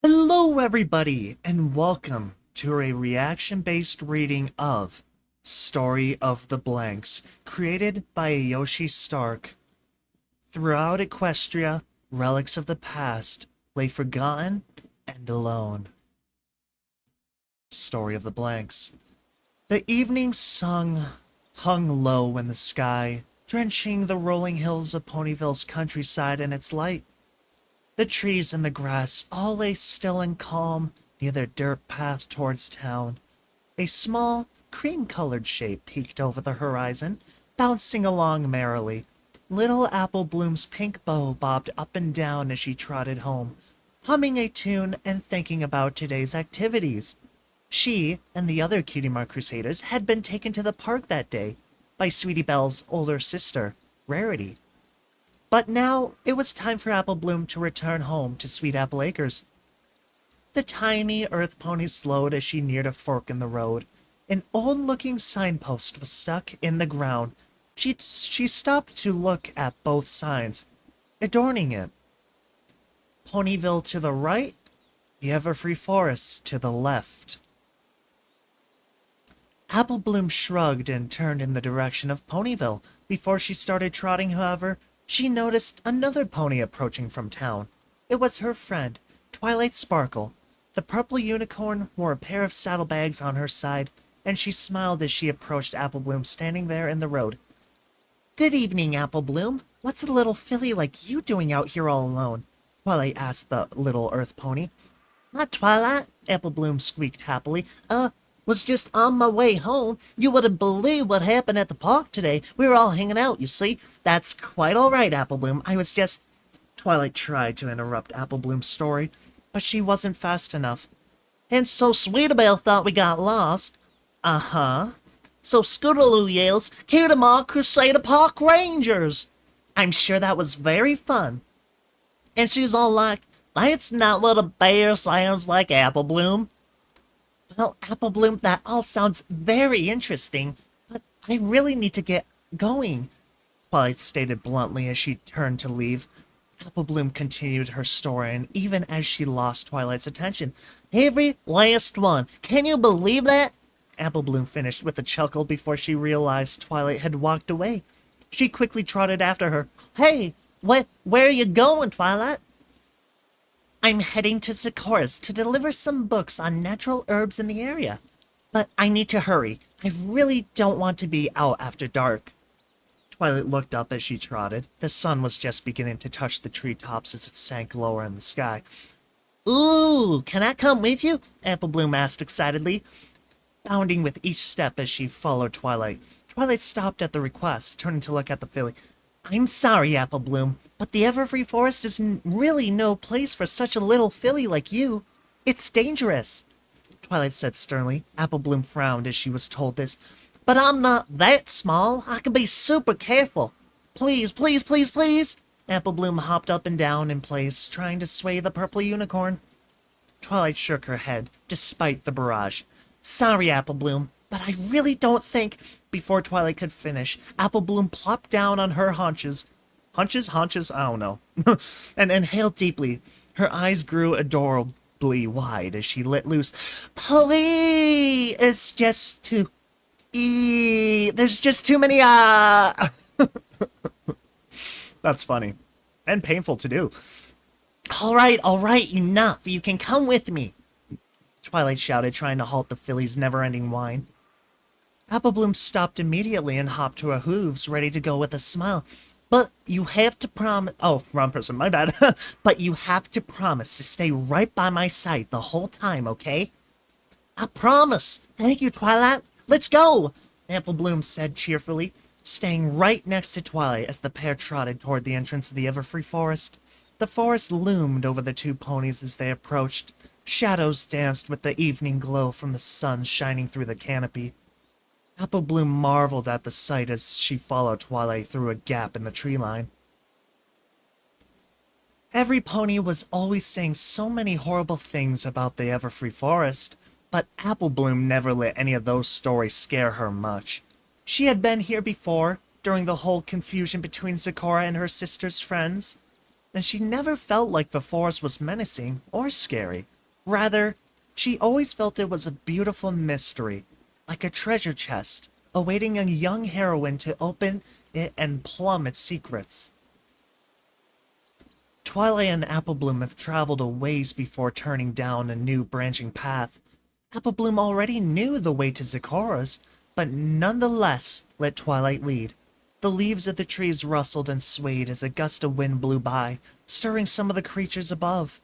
Hello, everybody, and welcome to a reaction-based reading of Story of the Blanks, created by Aoshi Stark. Throughout Equestria, relics of the past lay forgotten and alone. Story of the Blanks. The evening sun hung low in the sky, drenching the rolling hills of Ponyville's countryside in its light. The trees and the grass all lay still and calm near their dirt path towards town. A small, cream-colored shape peeked over the horizon, bouncing along merrily. Little Apple Bloom's pink bow bobbed up and down as she trotted home, humming a tune and thinking about today's activities. She and the other Cutie Mark Crusaders had been taken to the park that day by Sweetie Belle's older sister, Rarity. But now it was time for Apple Bloom to return home to Sweet Apple Acres. The tiny earth pony slowed as she neared a fork in the road. An old-looking signpost was stuck in the ground. She stopped to look at both signs, adorning it. Ponyville to the right, the Everfree Forest to the left. Apple Bloom shrugged and turned in the direction of Ponyville. Before she started trotting, however, she noticed another pony approaching from town. It was her friend, Twilight Sparkle. The purple unicorn wore a pair of saddlebags on her side, and she smiled as she approached Apple Bloom standing there in the road. "Good evening, Apple Bloom. What's a little filly like you doing out here all alone?" Twilight asked the little earth pony. "Not Twilight," Apple Bloom squeaked happily. Was just on my way home. You wouldn't believe what happened at the park today. We were all hanging out, you see." "That's quite all right, Apple Bloom. I was just—" Twilight tried to interrupt Apple Bloom's story, but she wasn't fast enough. "And so Sweetabelle thought we got lost." "Uh-huh. So Scootaloo yells, 'Cutie Mark Crusader Park Rangers!' I'm sure that was very fun." And she's all like, 'That's not what a bear sounds like, Apple Bloom.'" "Well, Apple Bloom, that all sounds very interesting, but I really need to get going," Twilight stated bluntly as she turned to leave. Apple Bloom continued her story, and even as she lost Twilight's attention, "Every last one. Can you believe that?" Apple Bloom finished with a chuckle before she realized Twilight had walked away. She quickly trotted after her. "Hey, where are you going, Twilight?" "I'm heading to Zecora's to deliver some books on natural herbs in the area. But I need to hurry. I really don't want to be out after dark." Twilight looked up as she trotted. The sun was just beginning to touch the treetops as it sank lower in the sky. "Ooh, can I come with you?" Apple Bloom asked excitedly, bounding with each step as she followed Twilight. Twilight stopped at the request, turning to look at the filly. "I'm sorry, Apple Bloom, but the Everfree Forest is really no place for such a little filly like you. It's dangerous," Twilight said sternly. Apple Bloom frowned as she was told this. "But I'm not that small. I can be super careful. Please, please, please, please." Apple Bloom hopped up and down in place, trying to sway the purple unicorn. Twilight shook her head, despite the barrage. "Sorry, Apple Bloom, but I really don't think—" Before Twilight could finish, Apple Bloom plopped down on her haunches. Haunches? I don't know. And inhaled deeply. Her eyes grew adorably wide as she let loose. "Please! It's just too... There's just too many, That's funny. And painful to do. All right, enough. You can come with me," Twilight shouted, trying to halt the filly's never-ending whine. Apple Bloom stopped immediately and hopped to her hooves, ready to go with a smile. "But you have to promise—" Oh, wrong person, my bad. "But you have to promise to stay right by my side the whole time, okay?" "I promise. Thank you, Twilight. Let's go," Apple Bloom said cheerfully, staying right next to Twilight as the pair trotted toward the entrance of the Everfree Forest. The forest loomed over the two ponies as they approached. Shadows danced with the evening glow from the sun shining through the canopy. Apple Bloom marveled at the sight as she followed Twilight through a gap in the tree line. Every pony was always saying so many horrible things about the Everfree Forest, but Apple Bloom never let any of those stories scare her much. She had been here before, during the whole confusion between Zecora and her sister's friends. and she never felt like the forest was menacing or scary. Rather, she always felt it was a beautiful mystery, like a treasure chest, awaiting a young heroine to open it and plumb its secrets. Twilight and Applebloom have traveled a ways before turning down a new branching path. Applebloom already knew the way to Zecora's, but nonetheless let Twilight lead. The leaves of the trees rustled and swayed as a gust of wind blew by, stirring some of the creatures above.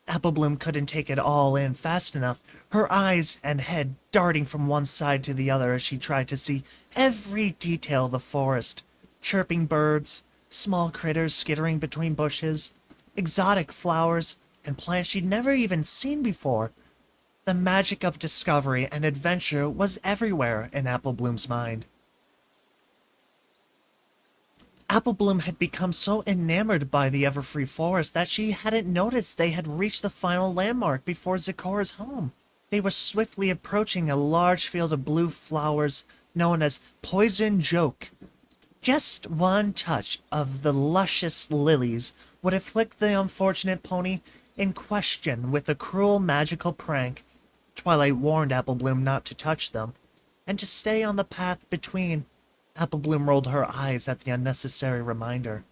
Applebloom couldn't take it all in fast enough, her eyes and head darting from one side to the other as she tried to see every detail of the forest. Chirping birds, small critters skittering between bushes, exotic flowers, and plants she'd never even seen before. The magic of discovery and adventure was everywhere in Applebloom's mind. Applebloom had become so enamored by the Everfree Forest that she hadn't noticed they had reached the final landmark before Zecora's home. They were swiftly approaching a large field of blue flowers known as Poison Joke. Just one touch of the luscious lilies would afflict the unfortunate pony in question with a cruel magical prank. Twilight warned Applebloom not to touch them, and to stay on the path between. Applebloom rolled her eyes at the unnecessary reminder.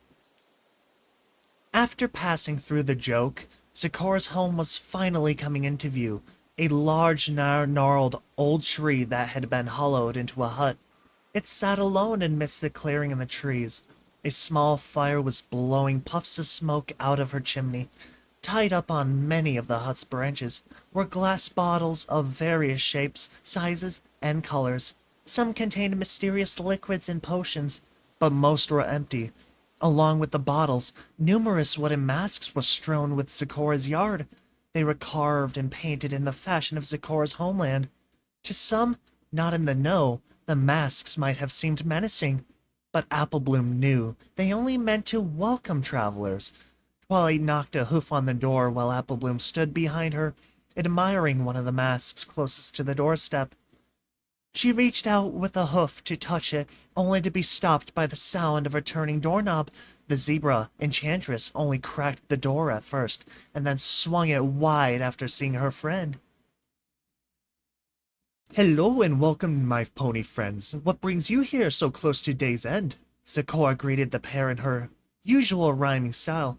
After passing through the Joke, Zecora's home was finally coming into view, a large, gnarled old tree that had been hollowed into a hut. It sat alone amidst the clearing and the trees. A small fire was blowing puffs of smoke out of her chimney. Tied up on many of the hut's branches were glass bottles of various shapes, sizes, and colors. Some contained mysterious liquids and potions, but most were empty. Along with the bottles, numerous wooden masks were strewn with Zecora's yard. They were carved and painted in the fashion of Zecora's homeland. To some, not in the know, the masks might have seemed menacing, but Applebloom knew they only meant to welcome travelers. Twilight knocked a hoof on the door while Applebloom stood behind her, admiring one of the masks closest to the doorstep. She reached out with a hoof to touch it, only to be stopped by the sound of a turning doorknob. The zebra enchantress only cracked the door at first, and then swung it wide after seeing her friend. "Hello and welcome, my pony friends. What brings you here so close to day's end?" Zecora greeted the pair in her usual rhyming style.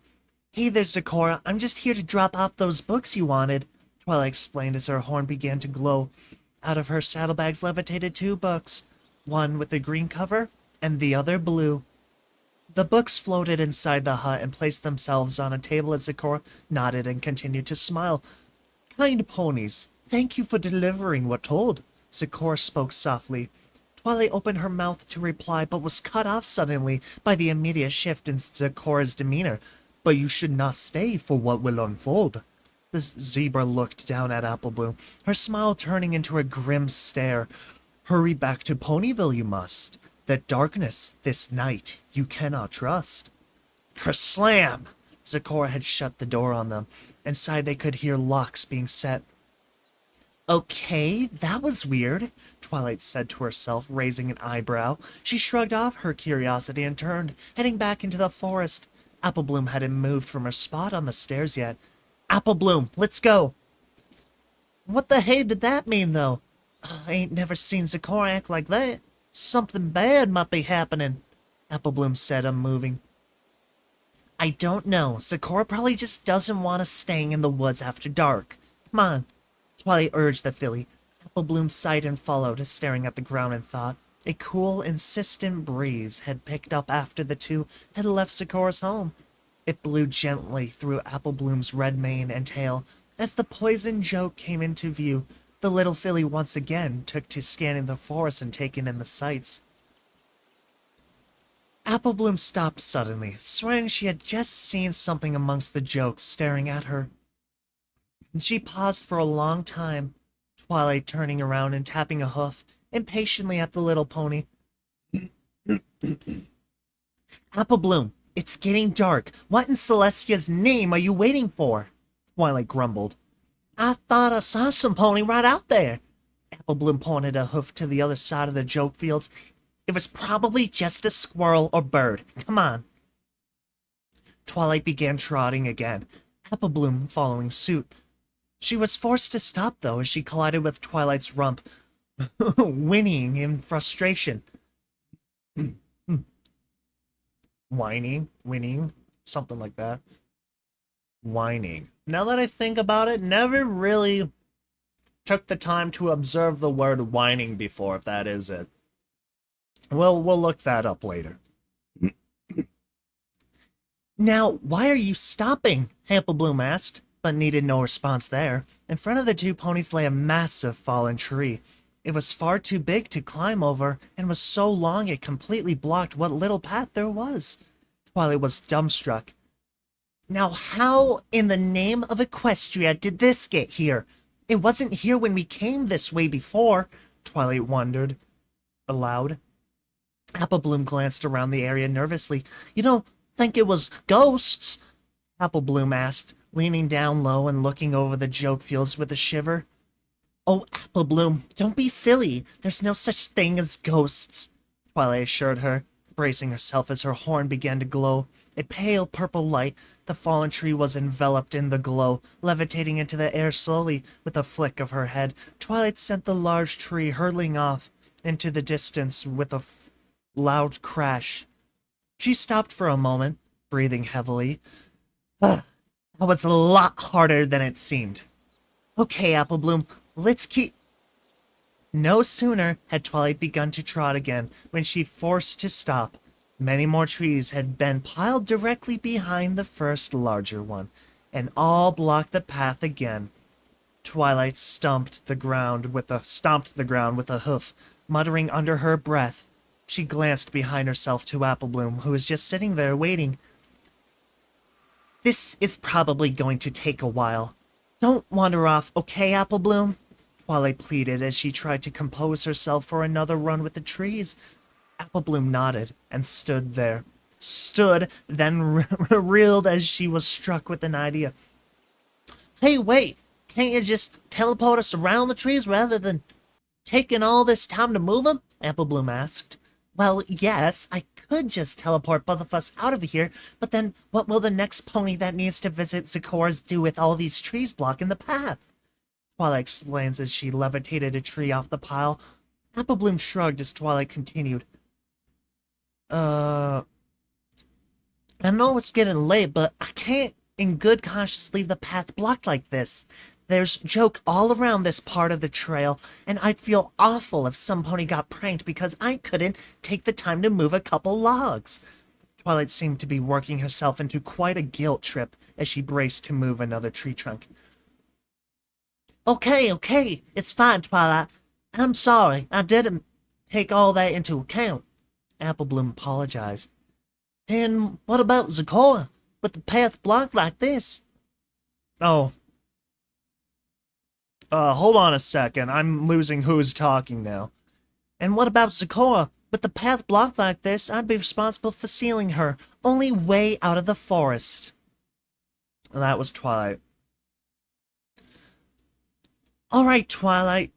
"Hey there, Zecora. I'm just here to drop off those books you wanted," Twilight explained as her horn began to glow. Out of her saddlebags levitated two books, one with a green cover and the other blue. The books floated inside the hut and placed themselves on a table as Zecora nodded and continued to smile. "Kind ponies, thank you for delivering what told," Zecora spoke softly. Twilight opened her mouth to reply, but was cut off suddenly by the immediate shift in Zecora's demeanor. "But you should not stay for what will unfold." The zebra looked down at Applebloom, her smile turning into a grim stare. "Hurry back to Ponyville, you must. That darkness this night you cannot trust." Kerslam! Zecora had shut the door on them. Inside they could hear locks being set. "Okay, that was weird," Twilight said to herself, raising an eyebrow. She shrugged off her curiosity and turned, heading back into the forest. Applebloom hadn't moved from her spot on the stairs yet. "Applebloom, let's go." "What the hey did that mean, though? I ain't never seen Zecora act like that. Something bad might be happening," Applebloom said, unmoving. "I don't know. Zecora probably just doesn't want us staying in the woods after dark. Come on," Twilight urged the filly. Applebloom sighed and followed, staring at the ground in thought. A cool, insistent breeze had picked up after the two had left Zecora's home. It blew gently through Applebloom's red mane and tail. As the poison joke came into view, the little filly once again took to scanning the forest and taking in the sights. Applebloom stopped suddenly, swearing she had just seen something amongst the jokes staring at her. She paused for a long time, Twilight turning around and tapping a hoof impatiently at the little pony. "Applebloom, it's getting dark. What in Celestia's name are you waiting for?" Twilight grumbled. "I thought I saw some pony right out there." Applebloom pointed a hoof to the other side of the joke fields. "It was probably just a squirrel or bird. Come on." Twilight began trotting again, Apple Bloom following suit. She was forced to stop, though, as she collided with Twilight's rump, whinnying in frustration. Whinnying, something like that. Whining. Now that I think about it, never really took the time to observe the word whining before, if that is it. Well, we'll look that up later. Now, why are you stopping? Apple Bloom asked, but needed no response there. In front of the two ponies lay a massive fallen tree. It was far too big to climb over, and was so long it completely blocked what little path there was. Twilight was dumbstruck. Now how in the name of Equestria did this get here? It wasn't here when we came this way before, Twilight wondered aloud. Apple Bloom glanced around the area nervously. You don't think it was ghosts? Apple Bloom asked, leaning down low and looking over the joke fields with a shiver. Oh, Apple Bloom, don't be silly. There's no such thing as ghosts, Twilight assured her, bracing herself as her horn began to glow. A pale purple light, the fallen tree was enveloped in the glow, levitating into the air slowly with a flick of her head. Twilight sent the large tree hurtling off into the distance with a loud crash. She stopped for a moment, breathing heavily. That was a lot harder than it seemed. Okay, Apple Bloom, let's keep... No sooner had Twilight begun to trot again when she forced to stop. Many more trees had been piled directly behind the first larger one, and all blocked the path again. Twilight stomped the ground with a hoof, muttering under her breath. She glanced behind herself to Apple Bloom, who was just sitting there waiting. This is probably going to take a while. Don't wander off, okay, Apple Bloom? Twilight pleaded as she tried to compose herself for another run with the trees. Apple Bloom nodded and stood there. Then reeled as she was struck with an idea. Hey, wait! Can't you just teleport us around the trees rather than taking all this time to move them? Apple Bloom asked. Well, yes, I could just teleport both of us out of here, but then what will the next pony that needs to visit Zecora's do with all these trees blocking the path? Twilight explains as she levitated a tree off the pile. Apple Bloom shrugged as Twilight continued. I know it's getting late, but I can't in good conscience leave the path blocked like this. There's joke all around this part of the trail, and I'd feel awful if some pony got pranked because I couldn't take the time to move a couple logs. Twilight seemed to be working herself into quite a guilt trip as she braced to move another tree trunk. Okay, it's fine, Twilight. I'm sorry, I didn't take all that into account. Apple Bloom apologized. And what about Zecora? With the path blocked like this? Oh. Hold on a second. I'm losing who's talking now. And what about Zecora? With the path blocked like this, I'd be responsible for sealing her, only way out of the forest. And that was Twilight. Alright, Twilight.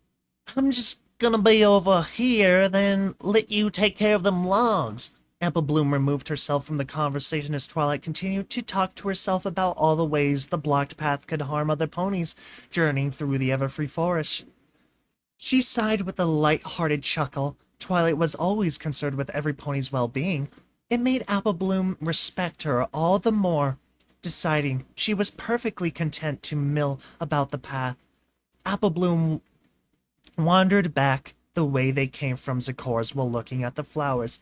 I'm just gonna be over here, then let you take care of them logs. Apple Bloom removed herself from the conversation as Twilight continued to talk to herself about all the ways the blocked path could harm other ponies journeying through the Everfree Forest. She sighed with a light-hearted chuckle. Twilight was always concerned with every pony's well-being. It made Apple Bloom respect her all the more, deciding she was perfectly content to mill about the path. Apple Bloom wandered back the way they came from Zecora's while looking at the flowers.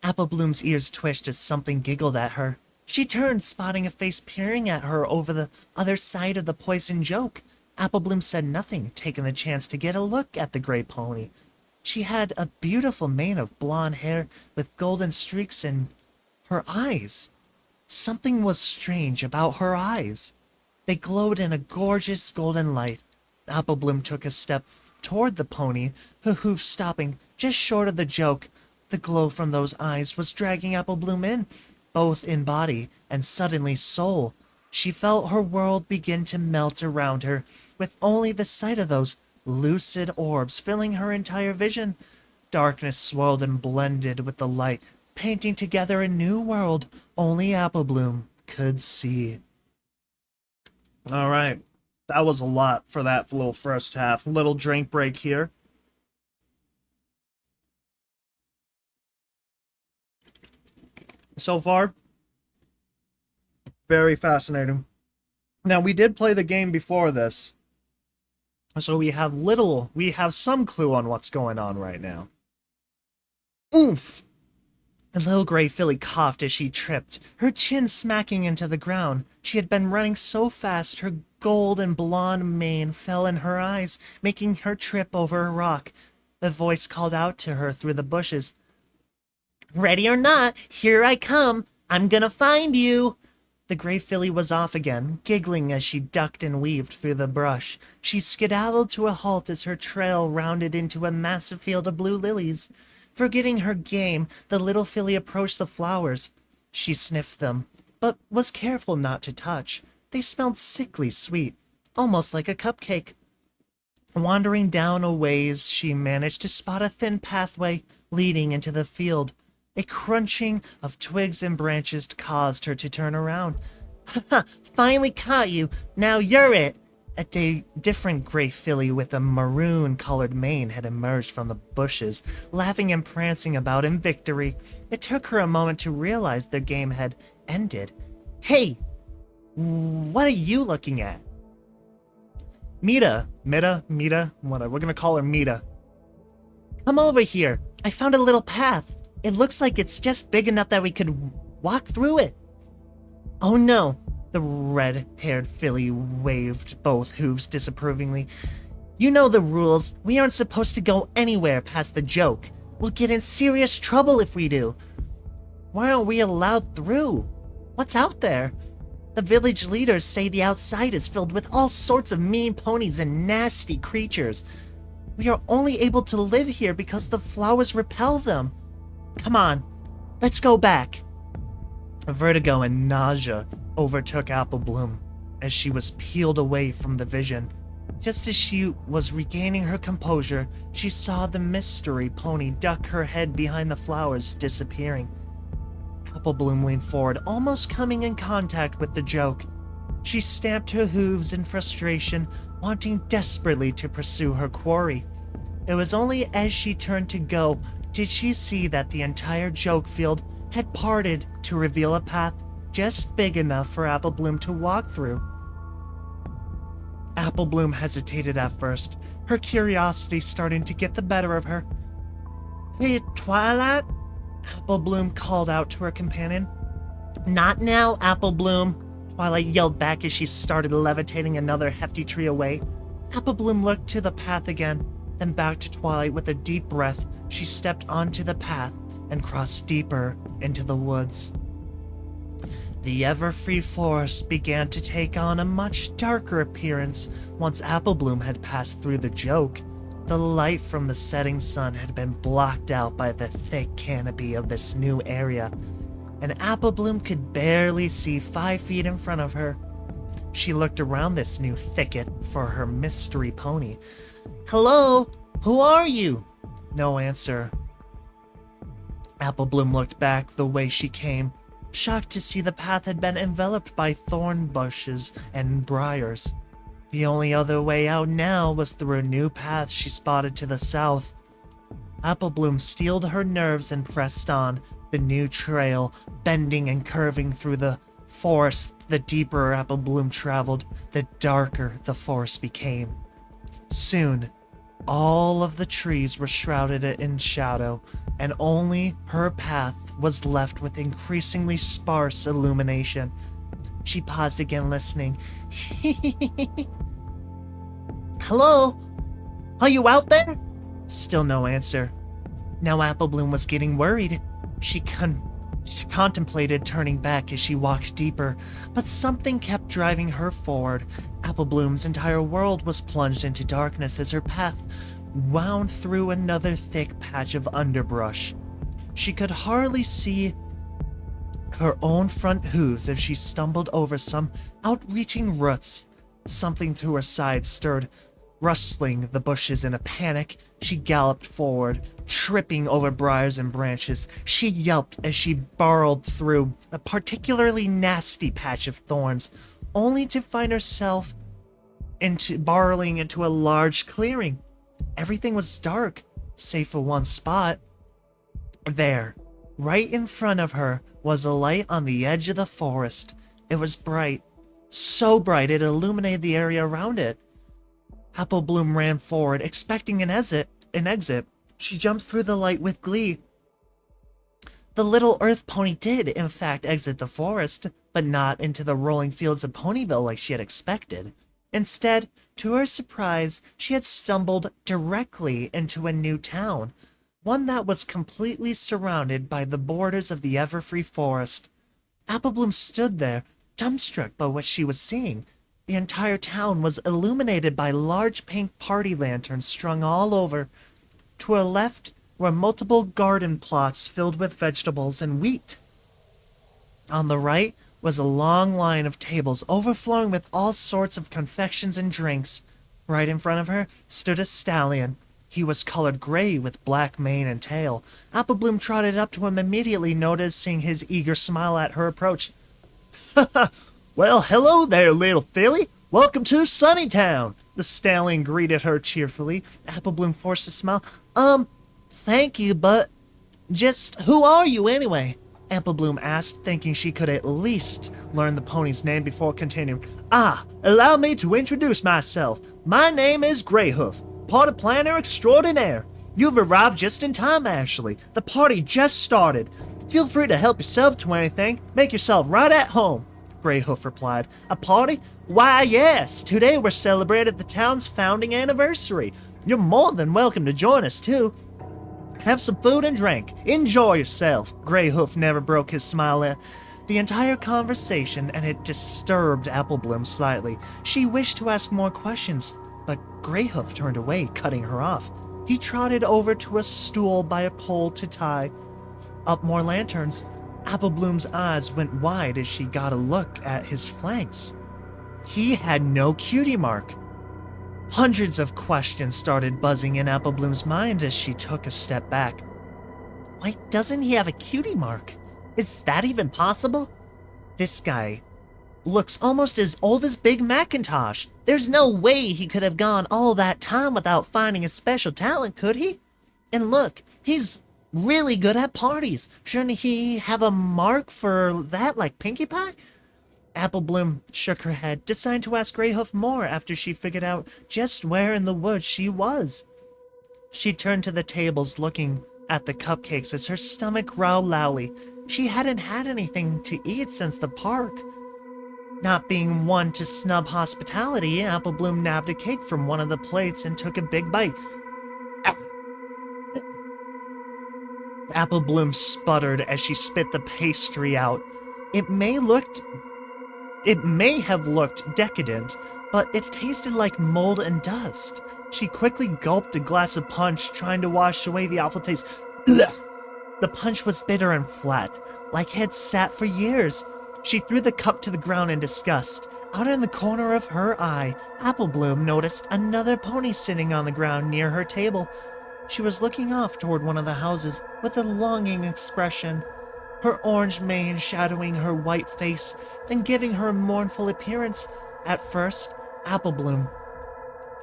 Apple Bloom's ears twitched as something giggled at her. She turned, spotting a face peering at her over the other side of the poison joke. Apple Bloom said nothing, taking the chance to get a look at the gray pony. She had a beautiful mane of blonde hair with golden streaks in her eyes. Something was strange about her eyes. They glowed in a gorgeous golden light. Apple Bloom took a step toward the pony, her hoof stopping just short of the joke. The glow from those eyes was dragging Apple Bloom in, both in body and suddenly soul. She felt her world begin to melt around her, with only the sight of those lucid orbs filling her entire vision. Darkness swirled and blended with the light, painting together a new world only Apple Bloom could see. All right. That was a lot for that little first half. Little drink break here. So far, very fascinating. Now, we did play the game before this, so we have some clue on what's going on right now. Oomph! The little gray filly coughed as she tripped, her chin smacking into the ground. She had been running so fast, her gold and blonde mane fell in her eyes, making her trip over a rock. The voice called out to her through the bushes. "Ready or not, here I come. I'm gonna find you." The gray filly was off again, giggling as she ducked and weaved through the brush. She skedaddled to a halt as her trail rounded into a massive field of blue lilies. Forgetting her game, the little filly approached the flowers. She sniffed them, but was careful not to touch. They smelled sickly sweet, almost like a cupcake. Wandering down a ways, she managed to spot a thin pathway leading into the field. A crunching of twigs and branches caused her to turn around. "Ha! Finally caught you! Now you're it!" A different gray filly with a maroon-colored mane had emerged from the bushes, laughing and prancing about in victory. It took her a moment to realize their game had ended. "Hey! What are you looking at?" Mita, whatever, we're gonna call her Mita. "Come over here. I found a little path. It looks like it's just big enough that we could walk through it." "Oh no," the red-haired filly waved both hooves disapprovingly. "You know the rules. We aren't supposed to go anywhere past the joke. We'll get in serious trouble if we do." "Why aren't we allowed through? What's out there?" "The village leaders say the outside is filled with all sorts of mean ponies and nasty creatures. We are only able to live here because the flowers repel them. Come on, let's go back." Vertigo and nausea overtook Apple Bloom as she was peeled away from the vision. Just as she was regaining her composure, she saw the mystery pony duck her head behind the flowers, disappearing. Apple Bloom leaned forward, almost coming in contact with the joke. She stamped her hooves in frustration, wanting desperately to pursue her quarry. It was only as she turned to go did she see that the entire joke field had parted to reveal a path just big enough for Apple Bloom to walk through. Apple Bloom hesitated at first, her curiosity starting to get the better of her. "Hey, Twilight?" Apple Bloom called out to her companion. "Not now, Apple Bloom," Twilight yelled back as she started levitating another hefty tree away. Apple Bloom looked to the path again, then back to Twilight. With a deep breath, she stepped onto the path and crossed deeper into the woods. The ever-free forest began to take on a much darker appearance once Apple Bloom had passed through the joke. The light from the setting sun had been blocked out by the thick canopy of this new area, and Apple Bloom could barely see 5 feet in front of her. She looked around this new thicket for her mystery pony. "Hello? Who are you?" No answer. Apple Bloom looked back the way she came, shocked to see the path had been enveloped by thorn bushes and briars. The only other way out now was through a new path she spotted to the south. Apple Bloom steeled her nerves and pressed on, the new trail bending and curving through the forest. The deeper Apple Bloom traveled, the darker the forest became. Soon, all of the trees were shrouded in shadow, and only her path was left with increasingly sparse illumination. She paused again, listening. "Hello? Are you out there?" Still no answer. Now Apple Bloom was getting worried. She contemplated turning back as she walked deeper, but something kept driving her forward. Apple Bloom's entire world was plunged into darkness as her path wound through another thick patch of underbrush. She could hardly see her own front hooves as she stumbled over some outreaching roots. Something through her side stirred. Rustling the bushes in a panic, she galloped forward, tripping over briars and branches. She yelped as she burrowed through a particularly nasty patch of thorns, only to find herself burrowing into a large clearing. Everything was dark, save for one spot. There, right in front of her, was a light on the edge of the forest. It was bright, so bright it illuminated the area around it. Apple Bloom ran forward, expecting an exit. She jumped through the light with glee. The little earth pony did, in fact, exit the forest, but not into the rolling fields of Ponyville like she had expected. Instead, to her surprise, she had stumbled directly into a new town, one that was completely surrounded by the borders of the Everfree Forest. Apple Bloom stood there, dumbstruck by what she was seeing. The entire town was illuminated by large pink party lanterns strung all over. To her left were multiple garden plots filled with vegetables and wheat. On the right was a long line of tables overflowing with all sorts of confections and drinks. Right in front of her stood a stallion. He was colored gray with black mane and tail. Apple Bloom trotted up to him immediately, noticing his eager smile at her approach. "Well, hello there, little filly. Welcome to Sunnytown," the stallion greeted her cheerfully. Apple Bloom forced a smile. Thank you, but just who are you anyway?" Apple Bloom asked, thinking she could at least learn the pony's name before continuing. Allow me to introduce myself. My name is Greyhoof, party planner extraordinaire. You've arrived just in time, actually. The party just started. Feel free to help yourself to anything. Make yourself right at home," Greyhoof replied. "A party? Why, yes. Today we're celebrating the town's founding anniversary. You're more than welcome to join us, too. Have some food and drink. Enjoy yourself." Greyhoof never broke his smile the entire conversation, and it disturbed Apple Bloom slightly. She wished to ask more questions, but Greyhoof turned away, cutting her off. He trotted over to a stool by a pole to tie up more lanterns. Apple Bloom's eyes went wide as she got a look at his flanks. He had no cutie mark. Hundreds of questions started buzzing in Apple Bloom's mind as she took a step back. Why doesn't he have a cutie mark? Is that even possible? This guy looks almost as old as Big Macintosh. There's no way he could have gone all that time without finding a special talent, could he? And look, he's really good at parties. Shouldn't he have a mark for that, like Pinkie Pie? Apple Bloom shook her head, deciding to ask Greyhoof more after she figured out just where in the woods she was. She turned to the tables, looking at the cupcakes as her stomach growled loudly. She hadn't had anything to eat since the park. Not being one to snub hospitality, Apple Bloom nabbed a cake from one of the plates and took a big bite. Apple Bloom sputtered as she spit the pastry out. It may have looked decadent, but it tasted like mold and dust. She quickly gulped a glass of punch, trying to wash away the awful taste. The punch was bitter and flat, like it had sat for years. She threw the cup to the ground in disgust. Out in the corner of her eye, Apple Bloom noticed another pony sitting on the ground near her table. She was looking off toward one of the houses with a longing expression, her orange mane shadowing her white face and giving her a mournful appearance. At first, Apple Bloom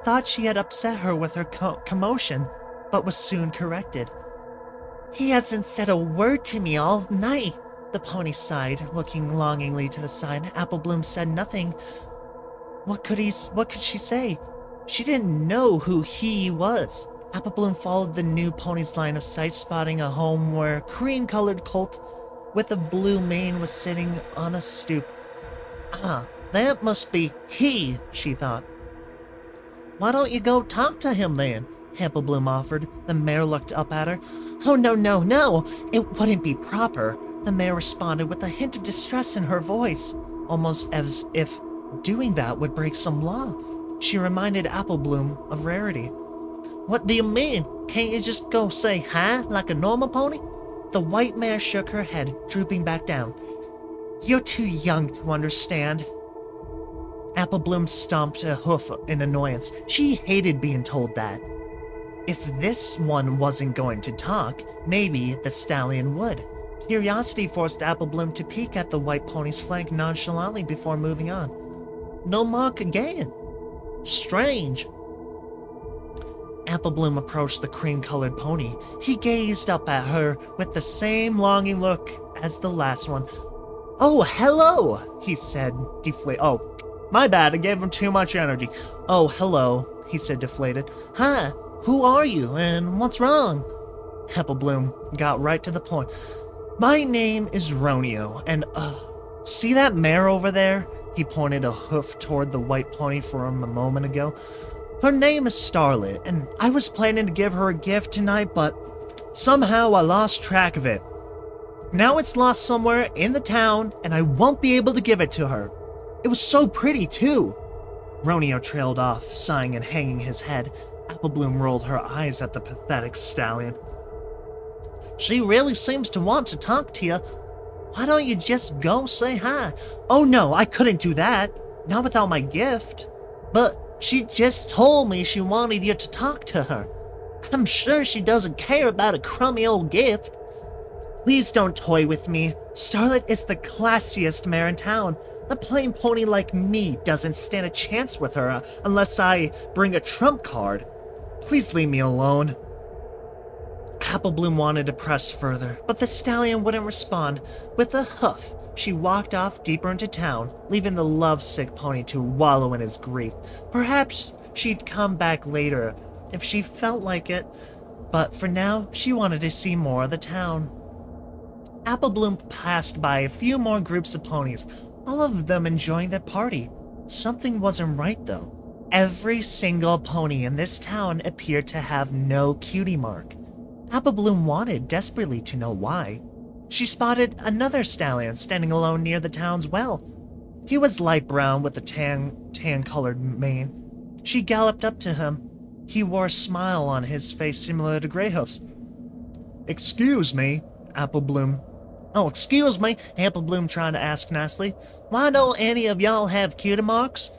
thought she had upset her with her commotion, but was soon corrected. "He hasn't said a word to me all night," the pony sighed, looking longingly to the side. Apple Bloom said nothing. What could she say? She didn't know who he was. Apple Bloom followed the new pony's line of sight, spotting a home where a cream-colored colt with a blue mane was sitting on a stoop. That must be he, she thought. "Why don't you go talk to him then?" Apple Bloom offered. The mare looked up at her. "Oh, no, it wouldn't be proper," the mare responded with a hint of distress in her voice, almost as if doing that would break some law. She reminded Apple Bloom of Rarity. "What do you mean? Can't you just go say hi like a normal pony?" The white mare shook her head, drooping back down. "You're too young to understand." Applebloom stomped a hoof in annoyance. She hated being told that. If this one wasn't going to talk, maybe the stallion would. Curiosity forced Applebloom to peek at the white pony's flank nonchalantly before moving on. No mark again. Strange. Applebloom approached the cream-colored pony. He gazed up at her with the same longing look as the last one. "Oh, hello," he said, deflated. "Oh, my bad, I gave him too much energy." "Oh, hello," he said, deflated. "Hi, who are you, and what's wrong?" Applebloom got right to the point. "My name is Romeo, and, see that mare over there?" He pointed a hoof toward the white pony from a moment ago. "Her name is Starlet, and I was planning to give her a gift tonight, but somehow I lost track of it. Now it's lost somewhere in the town, and I won't be able to give it to her. It was so pretty, too." Romeo trailed off, sighing and hanging his head. Applebloom rolled her eyes at the pathetic stallion. "She really seems to want to talk to you. Why don't you just go say hi?" "Oh no, I couldn't do that. Not without my gift." "But she just told me she wanted you to talk to her. I'm sure she doesn't care about a crummy old gift." "Please don't toy with me. Starlet is the classiest mare in town. A plain pony like me doesn't stand a chance with her unless I bring a trump card. Please leave me alone." Applebloom wanted to press further, but the stallion wouldn't respond. With a hoof, she walked off deeper into town, leaving the lovesick pony to wallow in his grief. Perhaps she'd come back later if she felt like it, but for now, she wanted to see more of the town. Applebloom passed by a few more groups of ponies, all of them enjoying their party. Something wasn't right, though. Every single pony in this town appeared to have no cutie mark. Applebloom wanted desperately to know why. She spotted another stallion standing alone near the town's well. He was light brown with a tan-colored mane. She galloped up to him. He wore a smile on his face similar to Greyhoof's. "Excuse me," Applebloom. "Oh, excuse me," Applebloom tried to ask nicely. "Why don't any of y'all have cutie marks?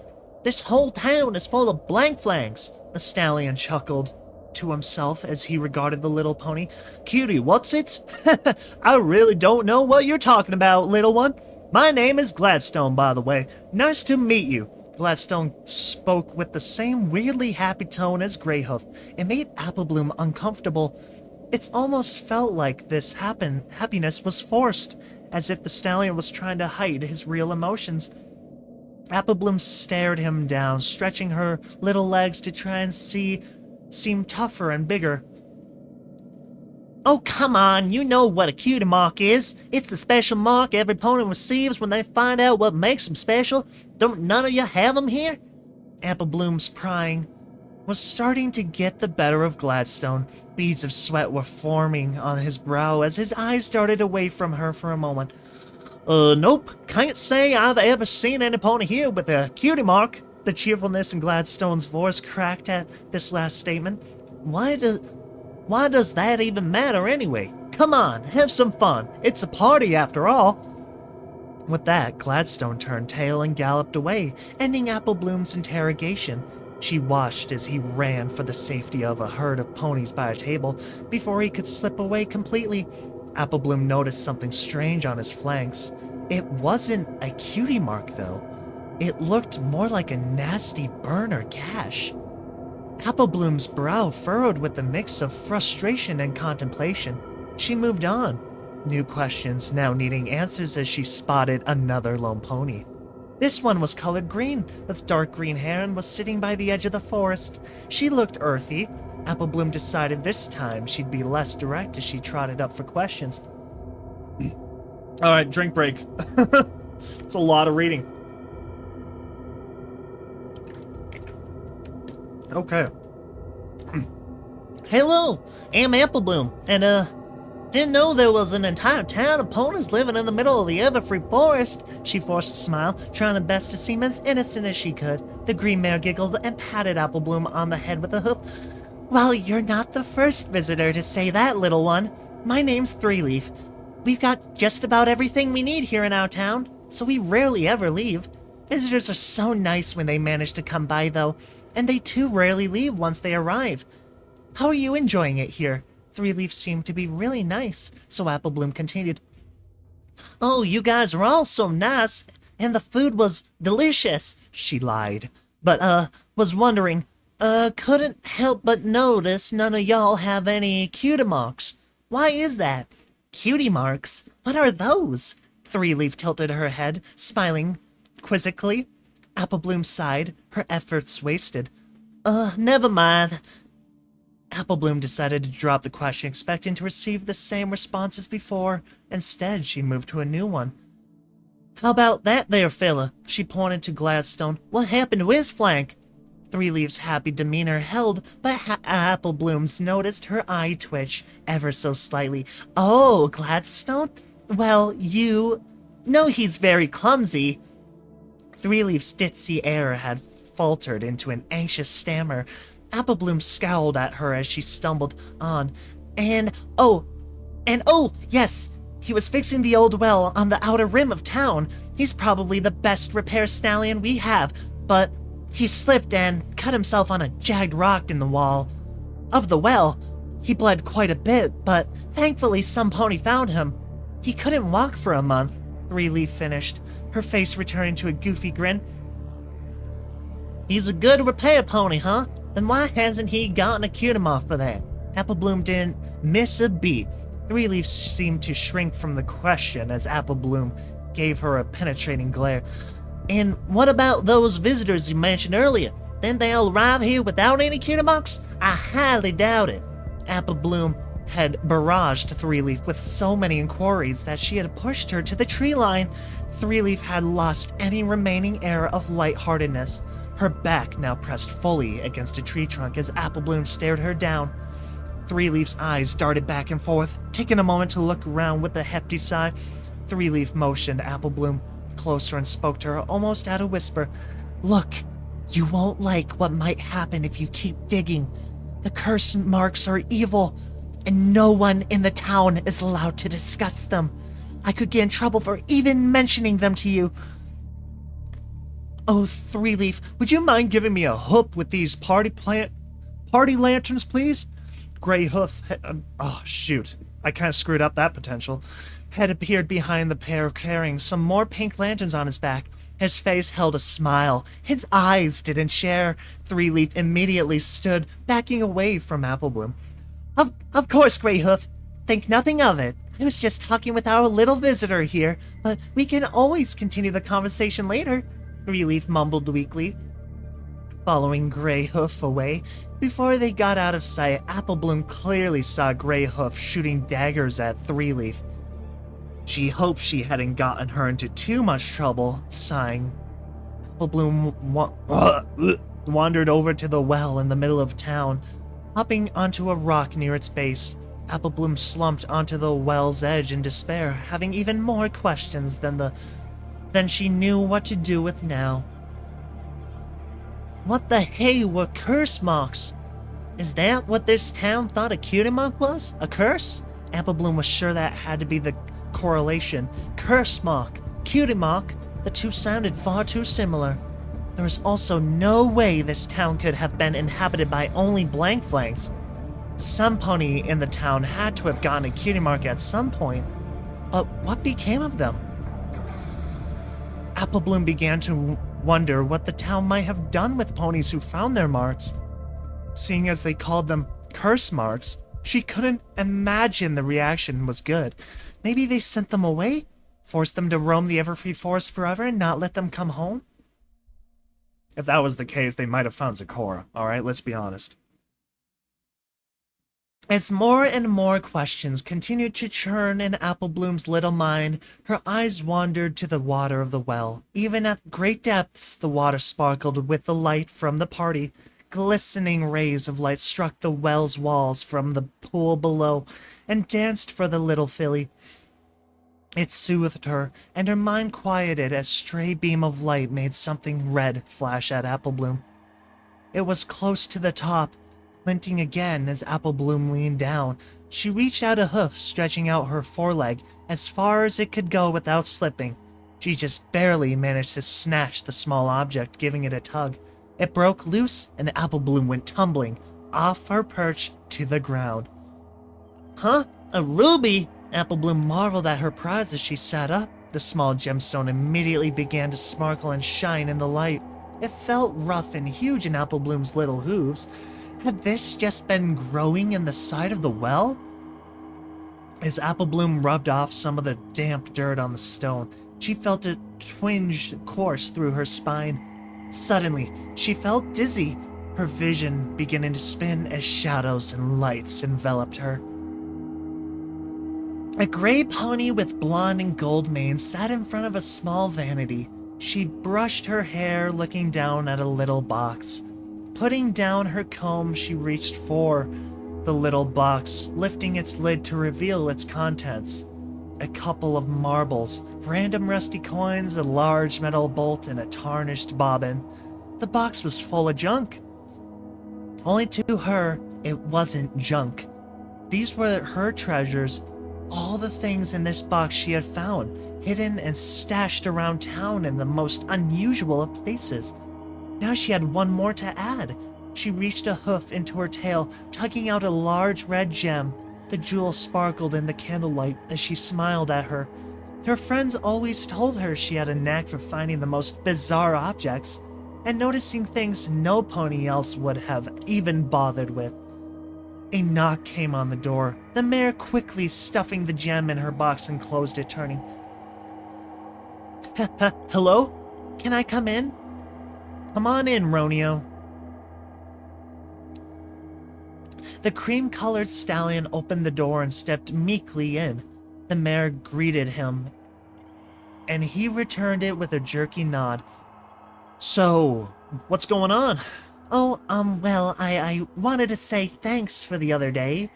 This whole town is full of blank flanks." The stallion chuckled to himself as he regarded the little pony. "Cutie, what's it? I really don't know what you're talking about, little one. My name is Gladstone, by the way. Nice to meet you." Gladstone spoke with the same weirdly happy tone as Greyhoof. It made Applebloom uncomfortable. It almost felt like this happiness was forced, as if the stallion was trying to hide his real emotions. Applebloom stared him down, stretching her little legs to try and seem tougher and bigger. "Oh, come on, you know what a cutie mark is. It's the special mark every pony receives when they find out what makes them special. Don't none of you have them here?" Applebloom's prying was starting to get the better of Gladstone. Beads of sweat were forming on his brow as his eyes darted away from her for a moment. Nope, can't say I've ever seen any pony here with a cutie mark." The cheerfulness in Gladstone's voice cracked at this last statement. Why does that even matter anyway? Come on, have some fun. It's a party after all." With that, Gladstone turned tail and galloped away, ending Applebloom's interrogation. She watched as he ran for the safety of a herd of ponies by a table before he could slip away completely. Applebloom noticed something strange on his flanks. It wasn't a cutie mark, though. It looked more like a nasty burn or gash. Applebloom's brow furrowed with a mix of frustration and contemplation. She moved on, new questions now needing answers as she spotted another lone pony. This one was colored green, with dark green hair, and was sitting by the edge of the forest. She looked earthy. Applebloom decided this time she'd be less direct as she trotted up for questions. Alright, drink break. It's a lot of reading. Okay. "Hello, I'm Applebloom, and, didn't know there was an entire town of ponies living in the middle of the Everfree Forest." She forced a smile, trying her best to seem as innocent as she could. The green mare giggled and patted Applebloom on the head with a hoof. "Well, you're not the first visitor to say that, little one. My name's Threeleaf. We've got just about everything we need here in our town, so we rarely ever leave. Visitors are so nice when they manage to come by, though, and they too rarely leave once they arrive. How are you enjoying it here? Three Leaf seemed to be really nice, so Apple Bloom continued. Oh, you guys are all so nice, and the food was delicious, she lied. But, was wondering, couldn't help but notice none of y'all have any cutie marks. Why is that? Cutie marks? What are those? Three Leaf tilted her head, smiling quizzically. Apple Bloom sighed, her efforts wasted. Never mind. Apple Bloom decided to drop the question, expecting to receive the same response as before. Instead, she moved to a new one. How about that there fella? She pointed to Gladstone. What happened to his flank? Three Leaf's happy demeanor held, but Apple Bloom's noticed her eye twitch ever so slightly. Oh, Gladstone? Well, No, he's very clumsy. Three Leaf's ditzy air had faltered into an anxious stammer. Apple Bloom scowled at her as she stumbled on. Yes, he was fixing the old well on the outer rim of town. He's probably the best repair stallion we have, but he slipped and cut himself on a jagged rock in the wall of the well. He bled quite a bit, but thankfully some pony found him. He couldn't walk for a month, Three Leaf finished, her face returning to a goofy grin. He's a good repair pony, huh? Then why hasn't he gotten a cutie for that? Apple Bloom didn't miss a beat. Three Leaf seemed to shrink from the question as Apple Bloom gave her a penetrating glare. And what about those visitors you mentioned earlier? Then they'll arrive here without any cutie marks? I highly doubt it. Apple Bloom had barraged Three Leaf with so many inquiries that she had pushed her to the tree line. Three Leaf had lost any remaining air of lightheartedness, her back now pressed fully against a tree trunk as Apple Bloom stared her down. Three Leaf's eyes darted back and forth, taking a moment to look around with a hefty sigh. Three Leaf motioned Apple Bloom closer and spoke to her almost at a whisper. Look, you won't like what might happen if you keep digging. The curse marks are evil, and no one in the town is allowed to discuss them. I could get in trouble for even mentioning them to you. Oh, Three Leaf, would you mind giving me a hoop with these party lanterns, please? Gray Hoof shoot. I kind of screwed up that potential. Had appeared behind the pair carrying some more pink lanterns on his back. His face held a smile. His eyes didn't share. Three Leaf immediately stood, backing away from Apple Bloom. Of course, Gray Hoof. Think nothing of it. I was just talking with our little visitor here, but we can always continue the conversation later. Three Leaf mumbled weakly, following Gray Hoof away. Before they got out of sight, Apple Bloom clearly saw Gray Hoof shooting daggers at Three Leaf. She hoped she hadn't gotten her into too much trouble, sighing. Apple Bloom wandered over to the well in the middle of town, hopping onto a rock near its base. Apple Bloom slumped onto the well's edge in despair, having even more questions than she knew what to do with now. What the hey were curse marks? Is that what this town thought a cutie mark was? A curse? Apple Bloom was sure that had to be the correlation. Curse mark, cutie mark, the two sounded far too similar. There was also no way this town could have been inhabited by only blank flanks. Some pony in the town had to have gotten a cutie mark at some point, but what became of them? Apple Bloom began to wonder what the town might have done with ponies who found their marks. Seeing as they called them curse marks, she couldn't imagine the reaction was good. Maybe they sent them away? Forced them to roam the Everfree Forest forever and not let them come home? If that was the case, they might have found Zecora, alright? Let's be honest. As more and more questions continued to churn in Apple Bloom's little mind, her eyes wandered to the water of the well. Even at great depths, the water sparkled with the light from the party. Glistening rays of light struck the well's walls from the pool below and danced for the little filly. It soothed her, and her mind quieted as a stray beam of light made something red flash at Apple Bloom. It was close to the top, glinting again as Apple Bloom leaned down. She reached out a hoof, stretching out her foreleg as far as it could go without slipping. She just barely managed to snatch the small object, giving it a tug. It broke loose, and Apple Bloom went tumbling off her perch to the ground. Huh? A ruby? Apple Bloom marveled at her prize as she sat up. The small gemstone immediately began to sparkle and shine in the light. It felt rough and huge in Apple Bloom's little hooves. Had this just been growing in the side of the well? As Apple Bloom rubbed off some of the damp dirt on the stone, she felt a twinge course through her spine. Suddenly, she felt dizzy, her vision beginning to spin as shadows and lights enveloped her. A gray pony with blonde and gold mane sat in front of a small vanity. She brushed her hair, looking down at a little box. Putting down her comb, she reached for the little box, lifting its lid to reveal its contents. A couple of marbles, random rusty coins, a large metal bolt, and a tarnished bobbin. The box was full of junk. Only to her, it wasn't junk. These were her treasures, all the things in this box she had found, hidden and stashed around town in the most unusual of places. Now she had one more to add. She reached a hoof into her tail, tugging out a large red gem. The jewel sparkled in the candlelight as she smiled at her. Her friends always told her she had a knack for finding the most bizarre objects and noticing things no pony else would have even bothered with. A knock came on the door, the mare quickly stuffing the gem in her box and closed it, turning. Hello? Can I come in? Come on in, Romeo. The cream-colored stallion opened the door and stepped meekly in. The mare greeted him, and he returned it with a jerky nod. So, what's going on? Oh, well, I wanted to say thanks for the other day.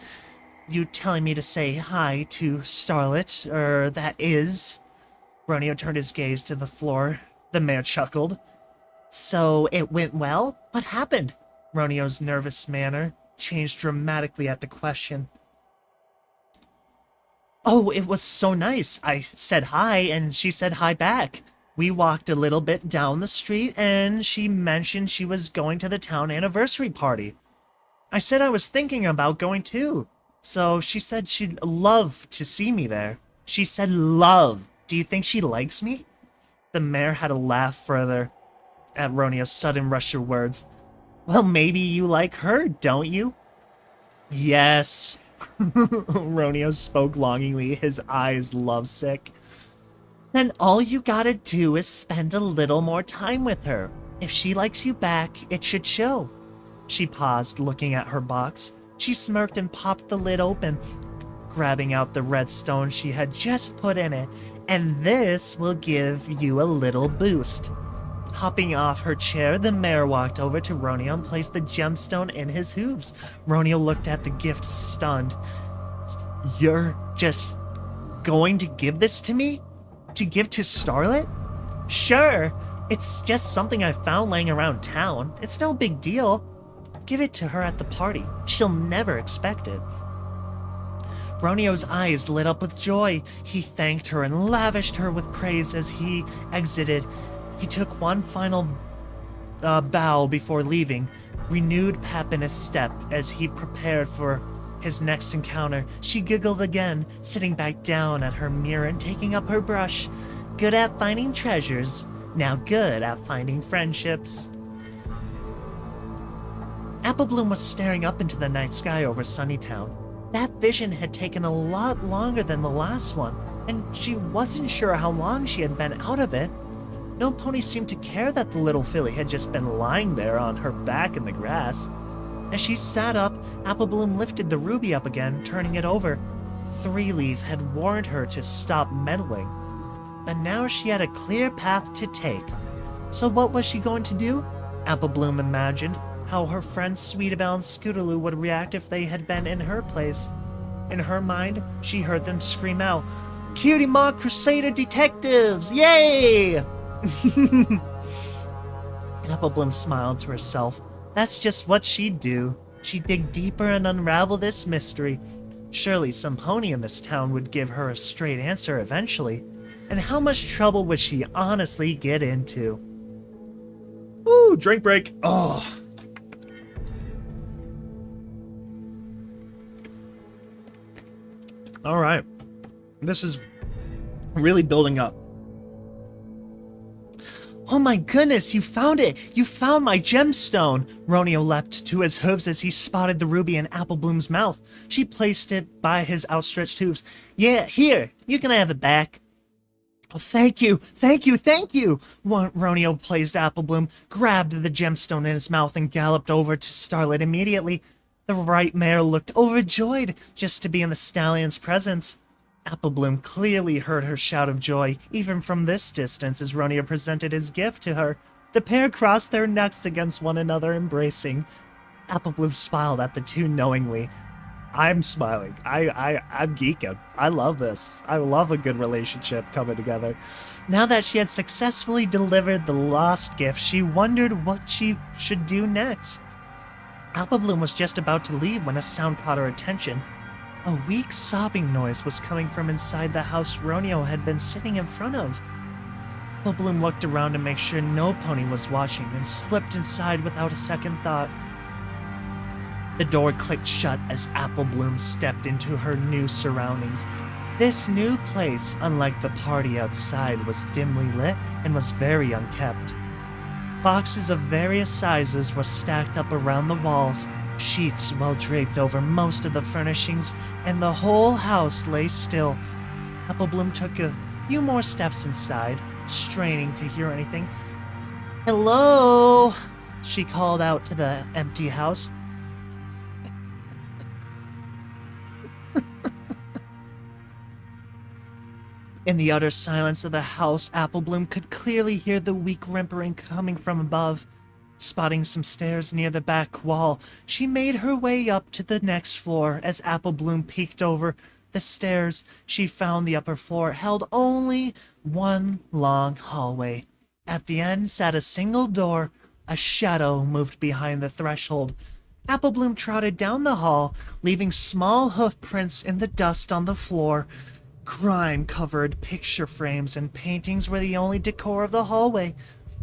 You telling me to say hi to Starlet, that is. Romeo turned his gaze to the floor. The mare chuckled. So, it went well? What happened? Roneo's nervous manner changed dramatically at the question. Oh, it was so nice. I said hi, and she said hi back. We walked a little bit down the street, and she mentioned she was going to the town anniversary party. I said I was thinking about going too. So she said she'd love to see me there. She said love. Do you think she likes me? The mare had a laugh further at Roneo's sudden rush of words. Well, maybe you like her, don't you? Yes. Romeo spoke longingly, his eyes lovesick. Then all you gotta do is spend a little more time with her. If she likes you back, it should show. She paused, looking at her box. She smirked and popped the lid open, grabbing out the red stone she had just put in it. And this will give you a little boost. Hopping off her chair, the mare walked over to Romeo and placed the gemstone in his hooves. Romeo looked at the gift, stunned. You're just going to give this to me? To give to Starlet? Sure. It's just something I found laying around town. It's no big deal. Give it to her at the party. She'll never expect it. Roneo's eyes lit up with joy. He thanked her and lavished her with praise as he exited. He took one final bow before leaving, renewed pep in his step as he prepared for his next encounter. She giggled again, sitting back down at her mirror and taking up her brush. Good at finding treasures, now good at finding friendships. Apple Bloom was staring up into the night sky over Sunnytown. That vision had taken a lot longer than the last one, and she wasn't sure how long she had been out of it. No pony seemed to care that the little filly had just been lying there on her back in the grass. As she sat up, Apple Bloom lifted the ruby up again, turning it over. Three Leaf had warned her to stop meddling, but now she had a clear path to take. So what was she going to do? Apple Bloom imagined how her friends Sweetabelle and Scootaloo would react if they had been in her place. In her mind, she heard them scream out, Cutie Mark Crusader Detectives! Yay! Apple Bloom smiled to herself. That's just what she'd do. She'd dig deeper and unravel this mystery. Surely some pony in this town would give her a straight answer eventually. and how much trouble would she honestly get into? Ooh, drink break. Oh. All right. This is really building up. Oh my goodness, you found it! You found my gemstone! Romeo leapt to his hooves as he spotted the ruby in Applebloom's mouth. She placed it by his outstretched hooves. Yeah, here, you can have it back. Oh, thank you, thank you, thank you! Romeo praised Applebloom, grabbed the gemstone in his mouth, and galloped over to Starlight immediately. The right mare looked overjoyed just to be in the stallion's presence. Applebloom clearly heard her shout of joy, even from this distance, as Romeo presented his gift to her. The pair crossed their necks against one another, embracing. Applebloom smiled at the two knowingly. I'm smiling. I'm geeking. I love this. I love a good relationship coming together. Now that she had successfully delivered the lost gift, she wondered what she should do next. Applebloom was just about to leave when a sound caught her attention. A weak sobbing noise was coming from inside the house Romeo had been sitting in front of. Applebloom looked around to make sure no pony was watching and slipped inside without a second thought. The door clicked shut as Applebloom stepped into her new surroundings. This new place, unlike the party outside, was dimly lit and was very unkept. Boxes of various sizes were stacked up around the walls, sheets well draped over most of the furnishings, and the whole house lay still. Applebloom took a few more steps inside, straining to hear anything. "Hello?" she called out to the empty house. In the utter silence of the house, Applebloom could clearly hear the weak whimpering coming from above. Spotting some stairs near the back wall, she made her way up to the next floor. As Applebloom peeked over the stairs, she found the upper floor held only one long hallway. At the end sat a single door. A shadow moved behind the threshold. Applebloom trotted down the hall, leaving small hoof prints in the dust on the floor. Grime-covered picture frames and paintings were the only decor of the hallway.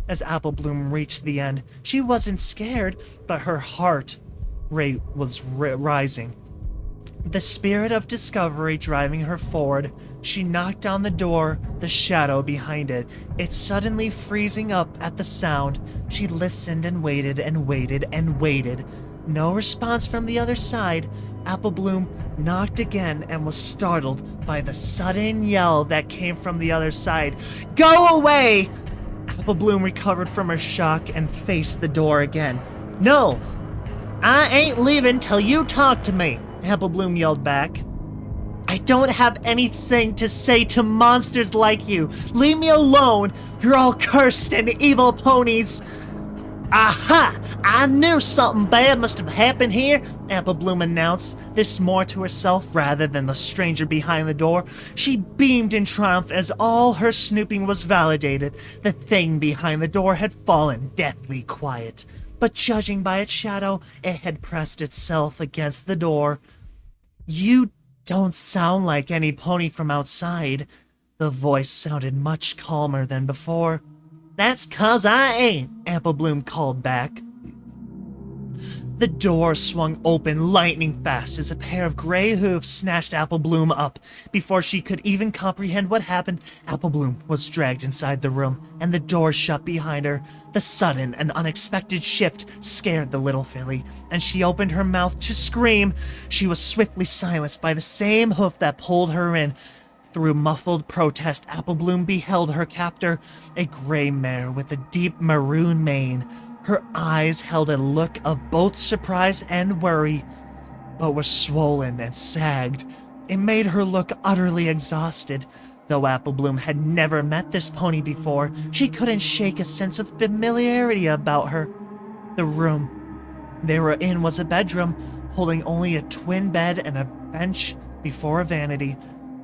As Applebloom reached the end, she wasn't scared, but her heart rate was rising. The spirit of discovery driving her forward, she knocked on the door, the shadow behind it suddenly freezing up at the sound. She listened and waited and waited and waited. No response from the other side. Applebloom knocked again and was startled by the sudden yell that came from the other side. "Go away!" Applebloom recovered from her shock and faced the door again. "No, I ain't leaving till you talk to me," Applebloom yelled back. "I don't have anything to say to monsters like you. Leave me alone. You're all cursed and evil ponies." "Aha! I knew something bad must have happened here," Applebloom announced, this more to herself rather than the stranger behind the door. She beamed in triumph as all her snooping was validated. The thing behind the door had fallen deathly quiet, but judging by its shadow, it had pressed itself against the door. "You don't sound like any pony from outside." The voice sounded much calmer than before. "That's 'cause I ain't," Applebloom called back. The door swung open lightning fast as a pair of gray hooves snatched Applebloom up. Before she could even comprehend what happened, Applebloom was dragged inside the room, and the door shut behind her. The sudden and unexpected shift scared the little filly, and she opened her mouth to scream. She was swiftly silenced by the same hoof that pulled her in. Through muffled protest, Applebloom beheld her captor, a gray mare with a deep maroon mane. Her eyes held a look of both surprise and worry, but were swollen and sagged. It made her look utterly exhausted. Though Applebloom had never met this pony before, she couldn't shake a sense of familiarity about her. The room they were in was a bedroom, holding only a twin bed and a bench before a vanity.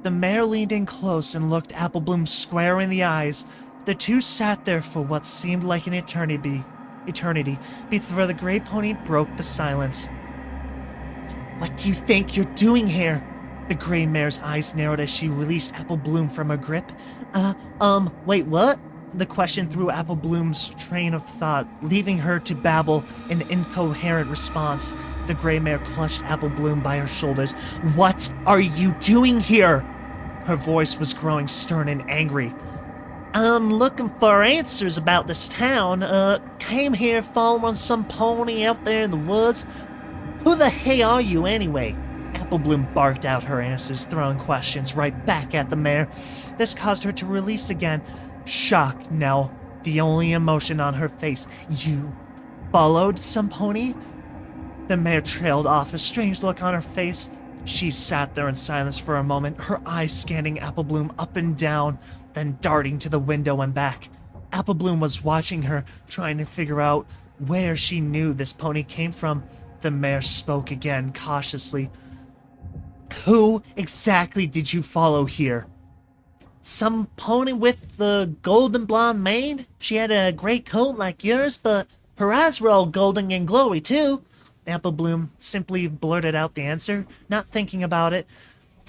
The mare leaned in close and looked Applebloom square in the eyes. The two sat there for what seemed like an eternity before the gray pony broke the silence. "What do you think you're doing here?" The gray mare's eyes narrowed as she released Apple Bloom from her grip. Wait, what? The question threw Apple Bloom's train of thought, leaving her to babble an incoherent response. The gray mare clutched Apple Bloom by her shoulders. What are you doing here? Her voice was growing stern and angry. I'm looking for answers about this town. Came here following some pony out there in the woods. Who the hell are you anyway? Apple Bloom barked out her answers, throwing questions right back at the mare. This caused her to release again. Shock now, the only emotion on her face. You followed some pony? The mare trailed off, a strange look on her face. She sat there in silence for a moment, her eyes scanning Apple Bloom up and down, then darting to the window and back. Apple Bloom was watching her, trying to figure out where she knew this pony came from. The mare spoke again, cautiously. Who exactly did you follow here? Some pony with the golden blonde mane. She had a gray coat like yours, but her eyes were all golden and glowy too. Apple Bloom simply blurted out the answer, not thinking about it.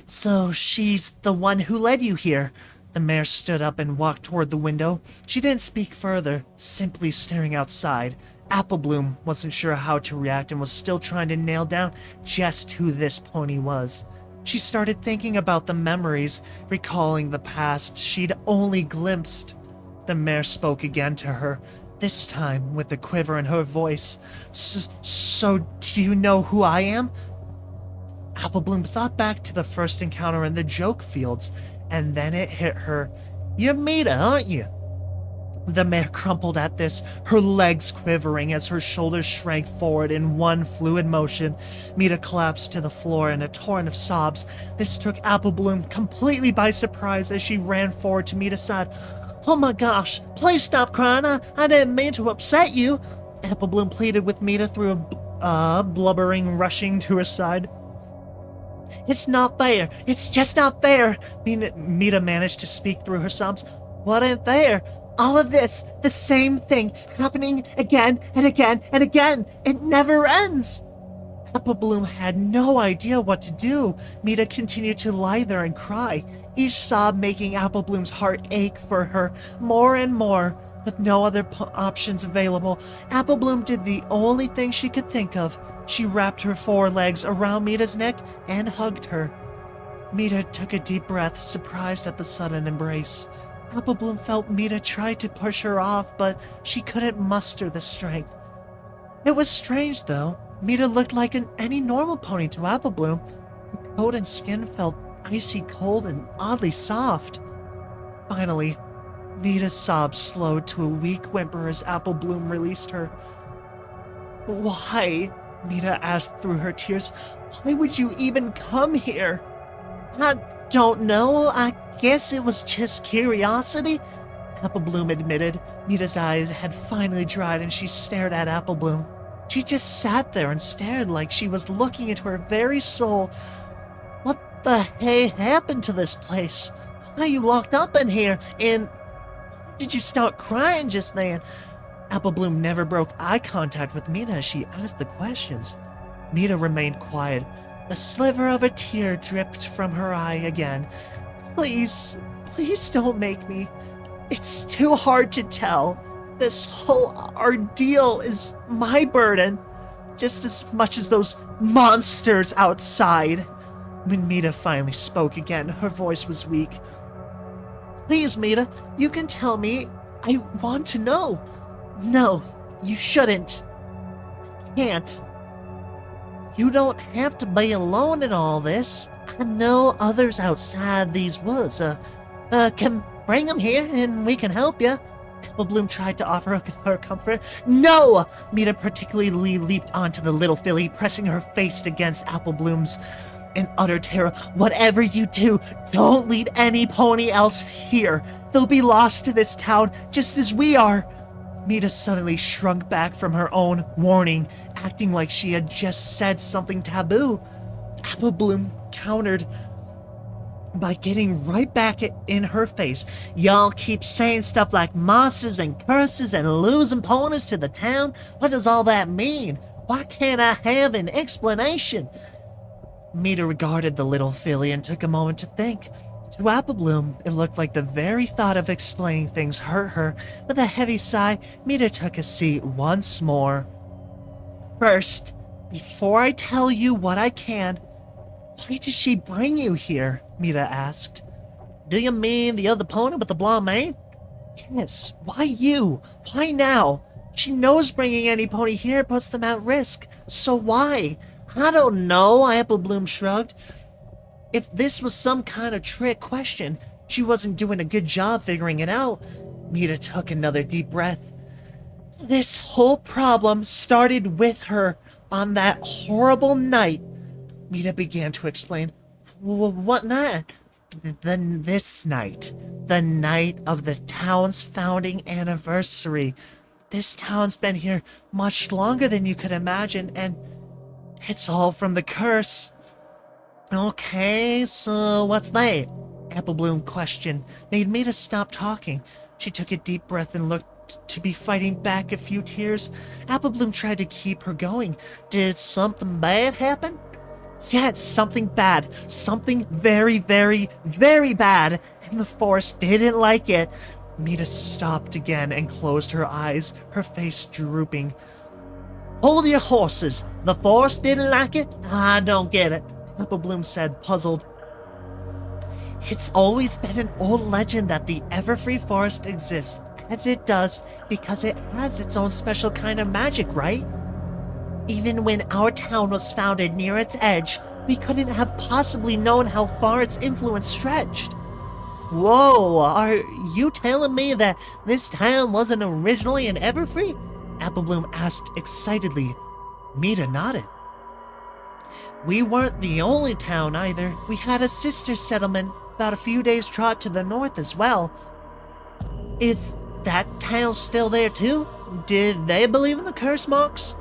So she's the one who led you here. The mare stood up and walked toward the window. She didn't speak further, simply staring outside. Apple Bloom wasn't sure how to react and was still trying to nail down just who this pony was. She started thinking about the memories, recalling the past she'd only glimpsed. The mare spoke again to her, this time with a quiver in her voice. So do you know who I am? Apple Bloom thought back to the first encounter in the joke fields, and then it hit her. You're Mita, aren't you? The mare crumpled at this, her legs quivering as her shoulders shrank forward in one fluid motion. Mita collapsed to the floor in a torrent of sobs. This took Apple Bloom completely by surprise as she ran forward to Mita's side. Oh my gosh, please stop crying. I didn't mean to upset you. Apple Bloom pleaded with Mita through a blubbering rushing to her side. It's not fair. It's just not fair. Mita managed to speak through her sobs. What ain't fair? All of this, the same thing, happening again and again and again. It never ends. Apple Bloom had no idea what to do. Mita continued to lie there and cry, each sob making Apple Bloom's heart ache for her more and more. With no other options available, Apple Bloom did the only thing she could think of. She wrapped her forelegs around Mita's neck and hugged her. Mita took a deep breath, surprised at the sudden embrace. Apple Bloom felt Mita try to push her off, but she couldn't muster the strength. It was strange, though. Mita looked like any normal pony to Apple Bloom. Her coat and skin felt icy cold and oddly soft. Finally, Mita's sobs slowed to a weak whimper as Apple Bloom released her. Why? Mita asked through her tears. Why would you even come here? I don't know. I guess it was just curiosity, Apple Bloom admitted. Mita's eyes had finally dried and she stared at Apple Bloom. She just sat there and stared like she was looking into her very soul. What the hey happened to this place? Why are you locked up in here? And did you start crying just then? Apple Bloom never broke eye contact with Mita as she asked the questions. Mita remained quiet. A sliver of a tear dripped from her eye again. Please don't make me. It's too hard to tell. This whole ordeal is my burden, just as much as those monsters outside. When Mita finally spoke again, her voice was weak. Please, Mita, you can tell me. I want to know. No, you shouldn't. Can't. You don't have to be alone in all this. I know others outside these woods. Can bring them here and we can help you. Apple Bloom tried to offer her comfort. No! Mita particularly leaped onto the little filly, pressing her face against Apple Bloom's in utter terror. Whatever you do, don't lead any pony else here. They'll be lost to this town just as we are. Mita suddenly shrunk back from her own warning, acting like she had just said something taboo. Apple Bloom countered by getting right back in her face. Y'all keep saying stuff like monsters and curses and losing ponies to the town. What does all that mean? Why can't I have an explanation? Mita regarded the little filly and took a moment to think. To Apple Bloom, it looked like the very thought of explaining things hurt her. With a heavy sigh, Mita took a seat once more. First, before I tell you what I can, why did she bring you here? Mita asked. Do you mean the other pony with the blonde mane? Yes, why you? Why now? She knows bringing any pony here puts them at risk, so why? I don't know, Apple Bloom shrugged. If this was some kind of trick question, she wasn't doing a good job figuring it out. Mita took another deep breath. This whole problem started with her on that horrible night. Mita began to explain. What night? This night. The night of the town's founding anniversary. This town's been here much longer than you could imagine, and it's all from the curse. Okay, so what's that? Apple Bloom question made Mita stop talking. She took a deep breath and looked to be fighting back a few tears. Apple Bloom tried to keep her going. Did something bad happen? Yes, something bad. Something very, very, very bad. And the forest didn't like it. Mita stopped again and closed her eyes, her face drooping. Hold your horses. The forest didn't like it? I don't get it, Apple Bloom said, puzzled. It's always been an old legend that the Everfree Forest exists as it does because it has its own special kind of magic, right? Even when our town was founded near its edge, we couldn't have possibly known how far its influence stretched. Whoa, are you telling me that this town wasn't originally an Everfree? Apple Bloom asked excitedly. Mita nodded. We weren't the only town either. We had a sister settlement about a few days' trot to the north as well. Is that town still there too? Did they believe in the curse marks?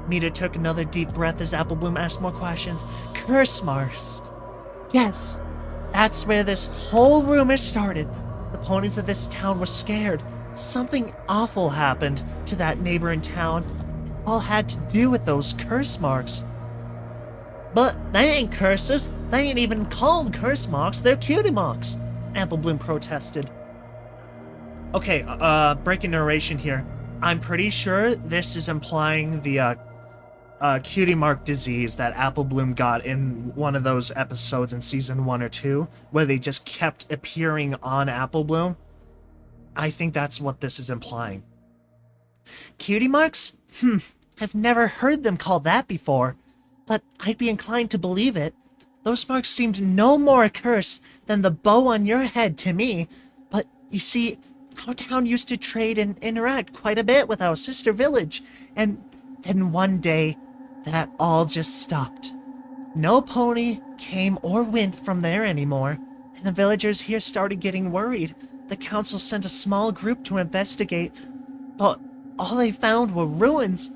Mita took another deep breath as Apple Bloom asked more questions. Curse marks. Yes, that's where this whole rumor started. The ponies of this town were scared. Something awful happened to that neighboring town. It all had to do with those curse marks. But they ain't curses. They ain't even called curse marks. They're cutie marks, Apple Bloom protested. Okay, breaking narration here. I'm pretty sure this is implying the cutie mark disease that Apple Bloom got in one of those episodes in season 1 or 2, where they just kept appearing on Apple Bloom. I think that's what this is implying. Cutie marks? I've never heard them called that before, but I'd be inclined to believe it. Those marks seemed no more a curse than the bow on your head to me, but you see, our town used to trade and interact quite a bit with our sister village, and then one day, that all just stopped. No pony came or went from there anymore, and the villagers here started getting worried. The council sent a small group to investigate, but all they found were ruins.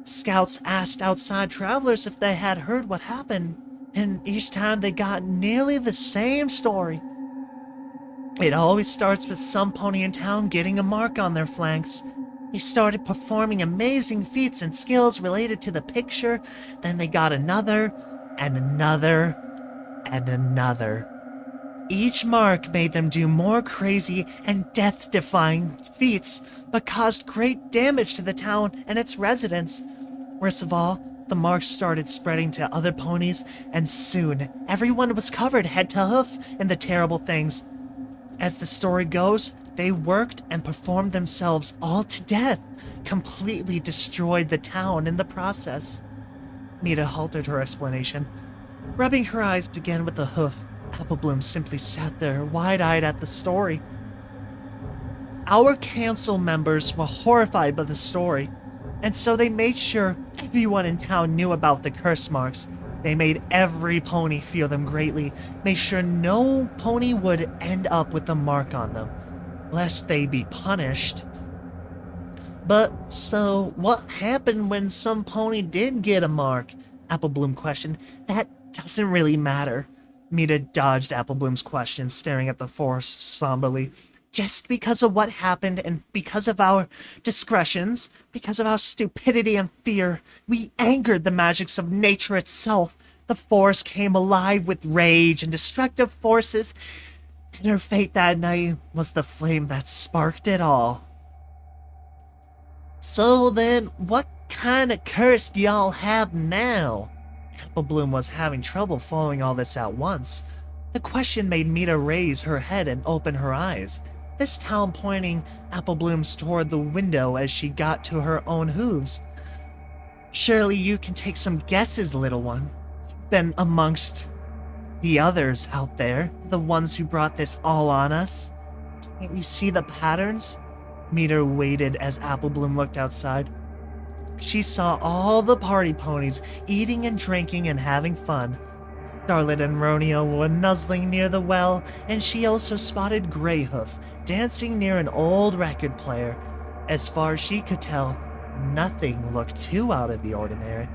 Scouts asked outside travelers if they had heard what happened, and each time they got nearly the same story. It always starts with some pony in town getting a mark on their flanks. They started performing amazing feats and skills related to the picture, then they got another, and another, and another. Each mark made them do more crazy and death-defying feats, but caused great damage to the town and its residents. Worst of all, the marks started spreading to other ponies, and soon everyone was covered head to hoof in the terrible things. As the story goes, they worked and performed themselves all to death, completely destroyed the town in the process. Mita halted her explanation. Rubbing her eyes again with the hoof, Apple Bloom simply sat there, wide-eyed at the story. Our council members were horrified by the story, and so they made sure everyone in town knew about the curse marks. They made every pony fear them greatly, made sure no pony would end up with a mark on them, lest they be punished. But, so, what happened when some pony did get a mark? Apple Bloom questioned. That doesn't really matter. Mita dodged Apple Bloom's question, staring at the forest somberly. Just because of what happened and because of our discretions, because of our stupidity and fear, we angered the magics of nature itself. The forest came alive with rage and destructive forces, and her fate that night was the flame that sparked it all. So then, what kind of curse do y'all have now? Applebloom was having trouble following all this at once. The question made Mita raise her head and open her eyes, this time pointing Appleblooms toward the window as she got to her own hooves. Surely you can take some guesses, little one. You've been amongst the others out there, the ones who brought this all on us. Can't you see the patterns? Mita waited as Applebloom looked outside. She saw all the party ponies eating and drinking and having fun. Starlet and Romeo were nuzzling near the well, and she also spotted Greyhoof dancing near an old record player. As far as she could tell, nothing looked too out of the ordinary.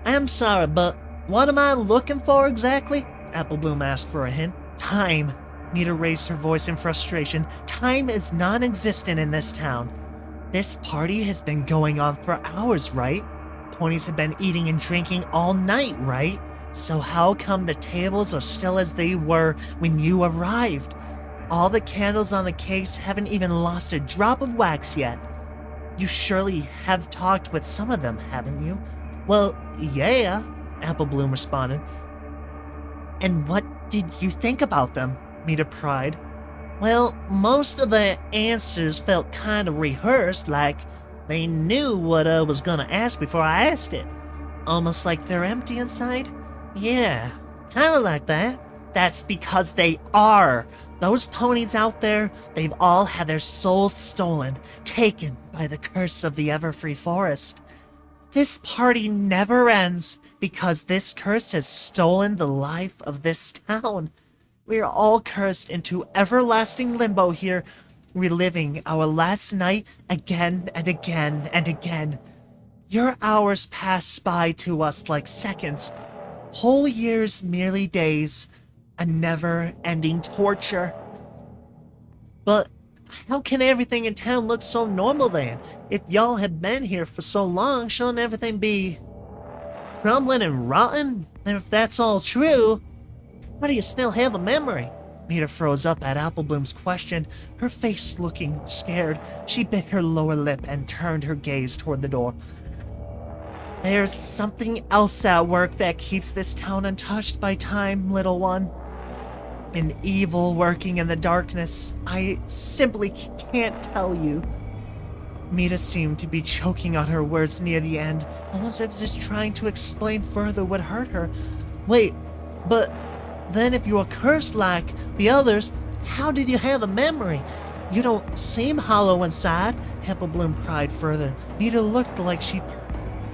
I'm sorry, but what am I looking for exactly? Applebloom asked for a hint. Time. Mita raised her voice in frustration. Time is non-existent in this town. This party has been going on for hours, right? Ponies have been eating and drinking all night, right? So how come the tables are still as they were when you arrived? All the candles on the cakes haven't even lost a drop of wax yet. You surely have talked with some of them, haven't you? Well, yeah, Applebloom responded. And what did you think about them? Mita cried. Well, most of the answers felt kind of rehearsed, like they knew what I was gonna ask before I asked it. Almost like they're empty inside? Yeah, kinda like that. That's because they are. Those ponies out there, they've all had their souls stolen, taken by the curse of the Everfree Forest. This party never ends because this curse has stolen the life of this town. We are all cursed into everlasting limbo here, reliving our last night again and again and again. Your hours pass by to us like seconds, whole years merely days, a never-ending torture. But how can everything in town look so normal then? If y'all have been here for so long, shouldn't everything be crumbling and rotten? And if that's all true, why do you still have a memory? Mita froze up at Applebloom's question, her face looking scared. She bit her lower lip and turned her gaze toward the door. There's something else at work that keeps this town untouched by time, little one. An evil working in the darkness. I simply can't tell you. Mita seemed to be choking on her words near the end, almost as if trying to explain further would hurt her. Wait, but then if you were cursed like the others, how did you have a memory? You don't seem hollow inside, Applebloom cried further. Mita looked like she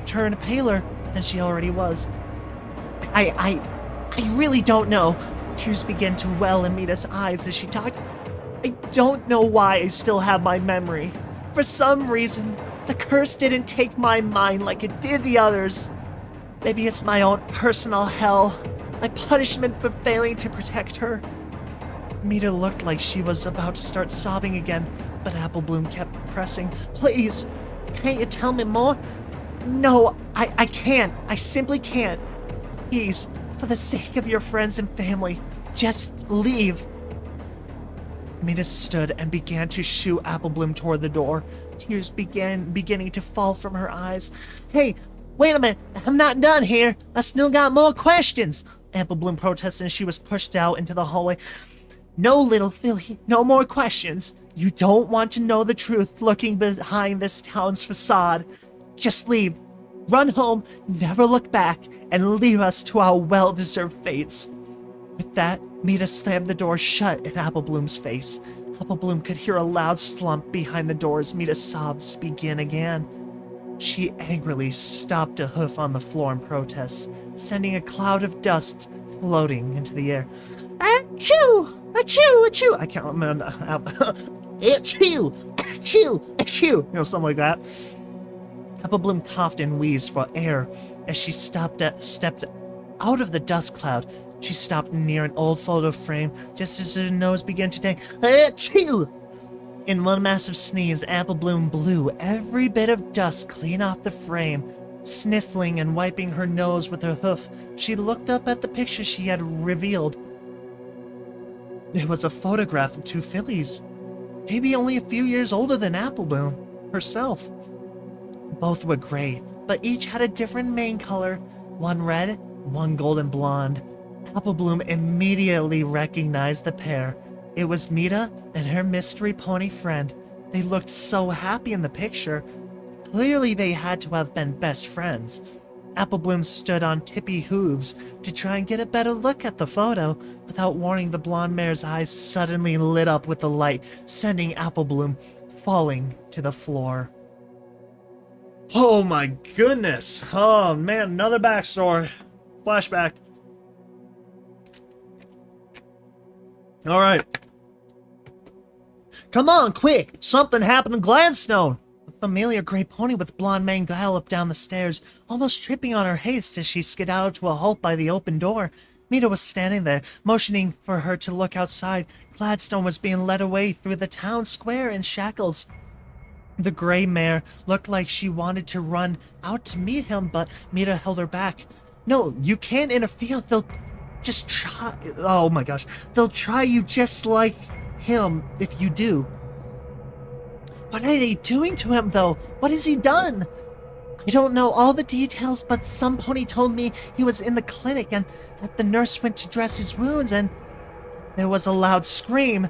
turned paler than she already was. I really don't know. Tears began to well in Mita's eyes as she talked. I don't know why I still have my memory. For some reason, the curse didn't take my mind like it did the others. Maybe it's my own personal hell. My punishment for failing to protect her. Mita looked like she was about to start sobbing again, but Applebloom kept pressing. Please, can't you tell me more? No, I can't. I simply can't. Please, for the sake of your friends and family, just leave. Mita stood and began to shoo Applebloom toward the door. Tears beginning to fall from her eyes. Hey, wait a minute. I'm not done here. I still got more questions. Applebloom protested as she was pushed out into the hallway. No, little filly, no more questions. You don't want to know the truth looking behind this town's facade. Just leave. Run home, never look back, and leave us to our well-deserved fates. With that, Mita slammed the door shut in Applebloom's face. Applebloom could hear a loud slump behind the door as Mita's sobs began again. She angrily stomped a hoof on the floor in protest, sending a cloud of dust floating into the air. Achoo! Achoo! Achoo! I can't remember. Achoo! Achoo! Achoo! Something like that. Applebloom coughed and wheezed for air as she stepped out of the dust cloud. She stopped near an old photo frame just as her nose began to tangle. Achoo! In one massive sneeze, Applebloom blew every bit of dust clean off the frame. Sniffling and wiping her nose with her hoof, she looked up at the picture she had revealed. It was a photograph of two fillies, maybe only a few years older than Applebloom herself. Both were gray, but each had a different mane color, one red, one golden blonde. Applebloom immediately recognized the pair. It was Mita and her mystery pony friend. They looked so happy in the picture. Clearly they had to have been best friends. Applebloom stood on tippy hooves to try and get a better look at the photo. Without warning, the blonde mare's eyes suddenly lit up with the light, sending Applebloom falling to the floor. Oh my goodness! Oh man, another backstory. Flashback. Alright. Come on, quick! Something happened in Gladstone! A familiar gray pony with blonde mane galloped down the stairs, almost tripping on her haste as she skedaddled to a halt by the open door. Mita was standing there, motioning for her to look outside. Gladstone was being led away through the town square in shackles. The gray mare looked like she wanted to run out to meet him, but Mita held her back. No, you can't interfere. They'll just try. Oh my gosh. They'll try you just like him if you do. What are they doing to him, though? What has he done? I don't know all the details, but some pony told me he was in the clinic and that the nurse went to dress his wounds and there was a loud scream.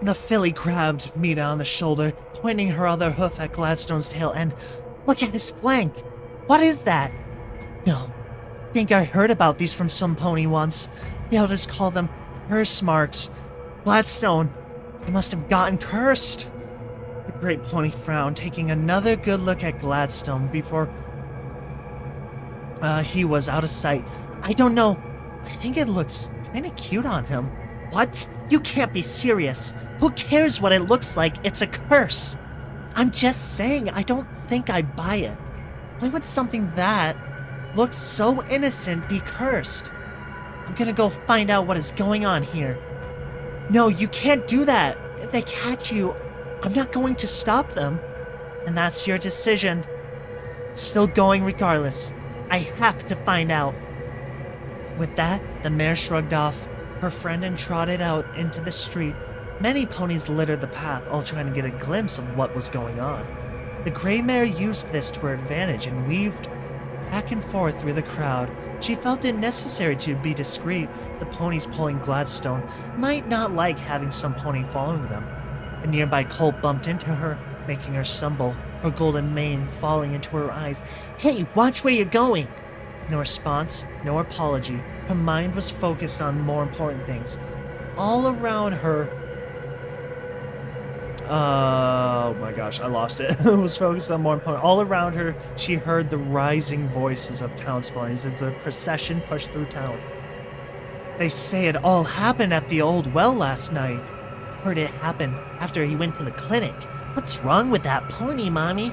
The filly grabbed Mita on the shoulder, pointing her other hoof at Gladstone's tail end. Look at his flank. What is that? No, I think I heard about these from some pony once. The elders call them curse marks. Gladstone, he must have gotten cursed. The great pony frowned, taking another good look at Gladstone before he was out of sight. I don't know. I think it looks kind of cute on him. What? You can't be serious. Who cares what it looks like? It's a curse. I'm just saying, I don't think I buy it. Why would something that looks so innocent be cursed? I'm gonna go find out what is going on here. No, you can't do that. If they catch you, I'm not going to stop them. And that's your decision. It's still going regardless. I have to find out. With that, the mare shrugged off her friend and trotted out into the street. Many ponies littered the path, all trying to get a glimpse of what was going on. The gray mare used this to her advantage and weaved back and forth through the crowd. She felt it necessary to be discreet. The ponies pulling Gladstone might not like having some pony following them. A nearby colt bumped into her, making her stumble, her golden mane falling into her eyes. Hey, watch where you're going! No response, no apology. Her mind was focused on more important things. All around her... Oh my gosh, I lost it. Was focused on more important... All around her, she heard the rising voices of townspeople as the procession pushed through town. They say it all happened at the old well last night. I heard it happen after he went to the clinic. What's wrong with that pony, Mommy?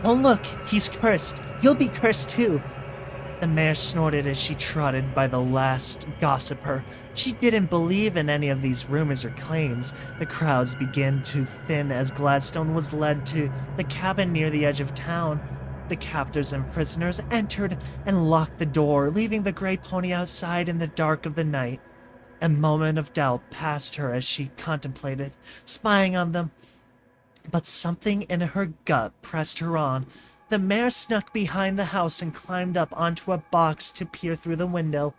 Oh look, he's cursed. You'll be cursed too. The mare snorted as she trotted by the last gossiper. She didn't believe in any of these rumors or claims. The crowds began to thin as Gladstone was led to the cabin near the edge of town. The captors and prisoners entered and locked the door, leaving the gray pony outside in the dark of the night. A moment of doubt passed her as she contemplated, spying on them. But something in her gut pressed her on. The mare snuck behind the house and climbed up onto a box to peer through the window.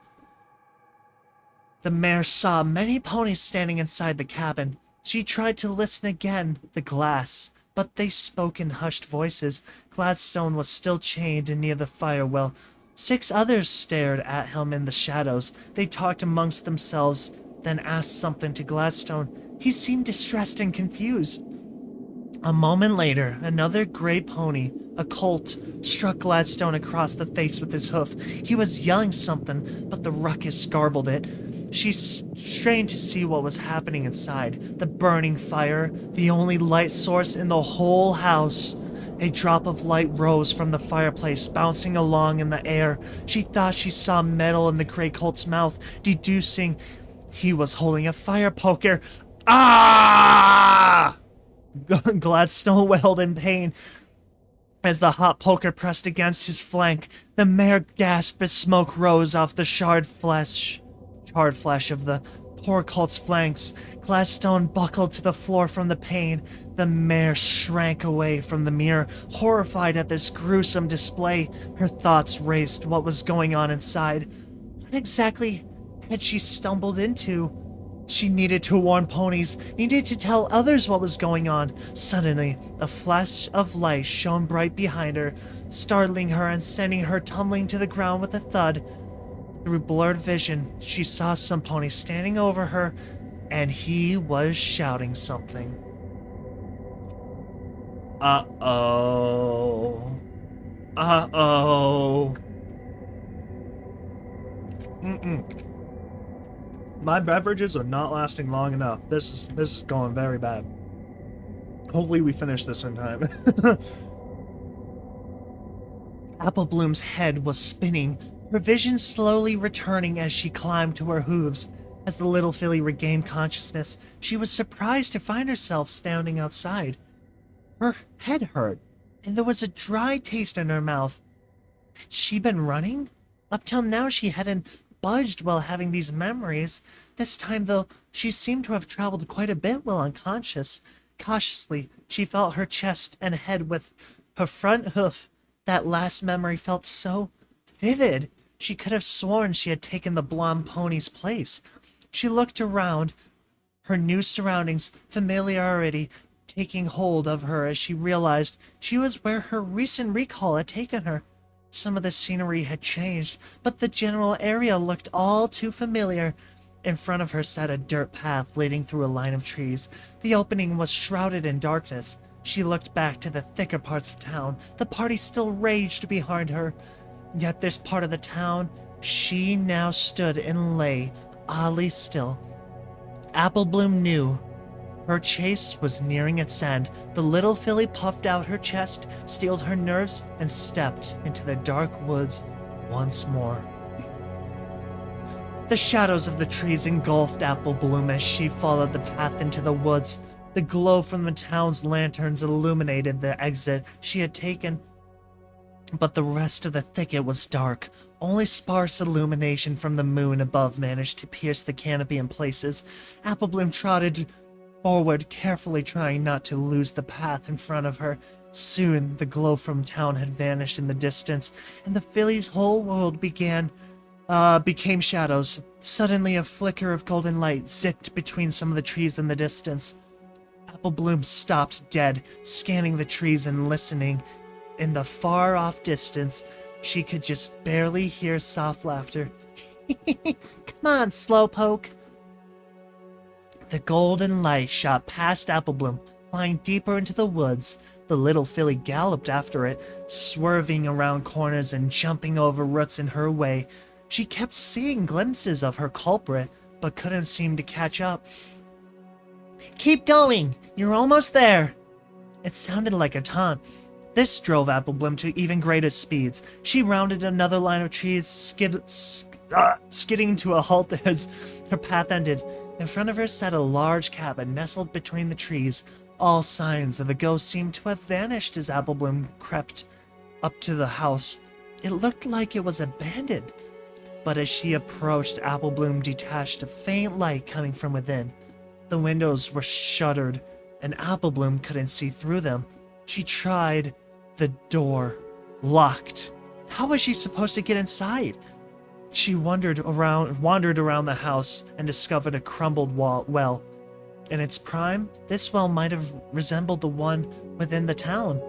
The mare saw many ponies standing inside the cabin. She tried to listen again, the glass, but they spoke in hushed voices. Gladstone was still chained near the fire well. 6 others stared at him in the shadows. They talked amongst themselves, then asked something to Gladstone. He seemed distressed and confused. A moment later, another gray pony, a colt, struck Gladstone across the face with his hoof. He was yelling something, but the ruckus garbled it. She strained to see what was happening inside. The burning fire, the only light source in the whole house. A drop of light rose from the fireplace, bouncing along in the air. She thought she saw metal in the gray colt's mouth, deducing he was holding a fire poker. Ah! Gladstone wailed in pain. As the hot poker pressed against his flank, the mare gasped as smoke rose off the charred flesh of the poor colt's flanks. Gladstone buckled to the floor from the pain. The mare shrank away from the mirror, horrified at this gruesome display. Her thoughts raced what was going on inside. What exactly had she stumbled into? She needed to warn ponies, needed to tell others what was going on. Suddenly, a flash of light shone bright behind her, startling her and sending her tumbling to the ground with a thud. Through blurred vision, she saw some pony standing over her, and he was shouting something. Uh-oh. Uh-oh. My beverages are not lasting long enough. This is going very bad. Hopefully we finish this in time. Apple Bloom's head was spinning, her vision slowly returning as she climbed to her hooves. As the little filly regained consciousness, she was surprised to find herself standing outside. Her head hurt, and there was a dry taste in her mouth. Had she been running? Up till now she hadn't budged while having these memories. This time, though, she seemed to have traveled quite a bit while unconscious. Cautiously, she felt her chest and head with her front hoof. That last memory felt so vivid. She could have sworn she had taken the blonde pony's place. She looked around, her new surroundings, familiarity taking hold of her as she realized she was where her recent recall had taken her. Some of the scenery had changed, but the general area looked all too familiar. In front of her sat a dirt path leading through a line of trees. The opening was shrouded in darkness. She looked back to the thicker parts of town. The party still raged behind her. Yet this part of the town, she now stood and lay, oddly still. Apple Bloom knew her chase was nearing its end. The little filly puffed out her chest, steeled her nerves, and stepped into the dark woods once more. The shadows of the trees engulfed Apple Bloom as she followed the path into the woods. The glow from the town's lanterns illuminated the exit she had taken, but the rest of the thicket was dark. Only sparse illumination from the moon above managed to pierce the canopy in places. Apple Bloom trotted forward, carefully trying not to lose the path in front of her. Soon, the glow from town had vanished in the distance, and the filly's whole world became shadows. Suddenly, a flicker of golden light zipped between some of the trees in the distance. Apple Bloom stopped dead, scanning the trees and listening. In the far-off distance, she could just barely hear soft laughter. Come on, Slowpoke. The golden light shot past Apple Bloom, flying deeper into the woods. The little filly galloped after it, swerving around corners and jumping over roots in her way. She kept seeing glimpses of her culprit, but couldn't seem to catch up. Keep going! You're almost there! It sounded like a taunt. This drove Apple Bloom to even greater speeds. She rounded another line of trees, skidding to a halt as her path ended. In front of her sat a large cabin nestled between the trees. All signs of the ghost seemed to have vanished as Apple Bloom crept up to the house. It looked like it was abandoned, but as she approached, Apple Bloom detached a faint light coming from within. The windows were shuttered, and Apple Bloom couldn't see through them. She tried the door. Locked. How was she supposed to get inside? She wandered around the house and discovered a crumbled well. In its prime, this well might have resembled the one within the town.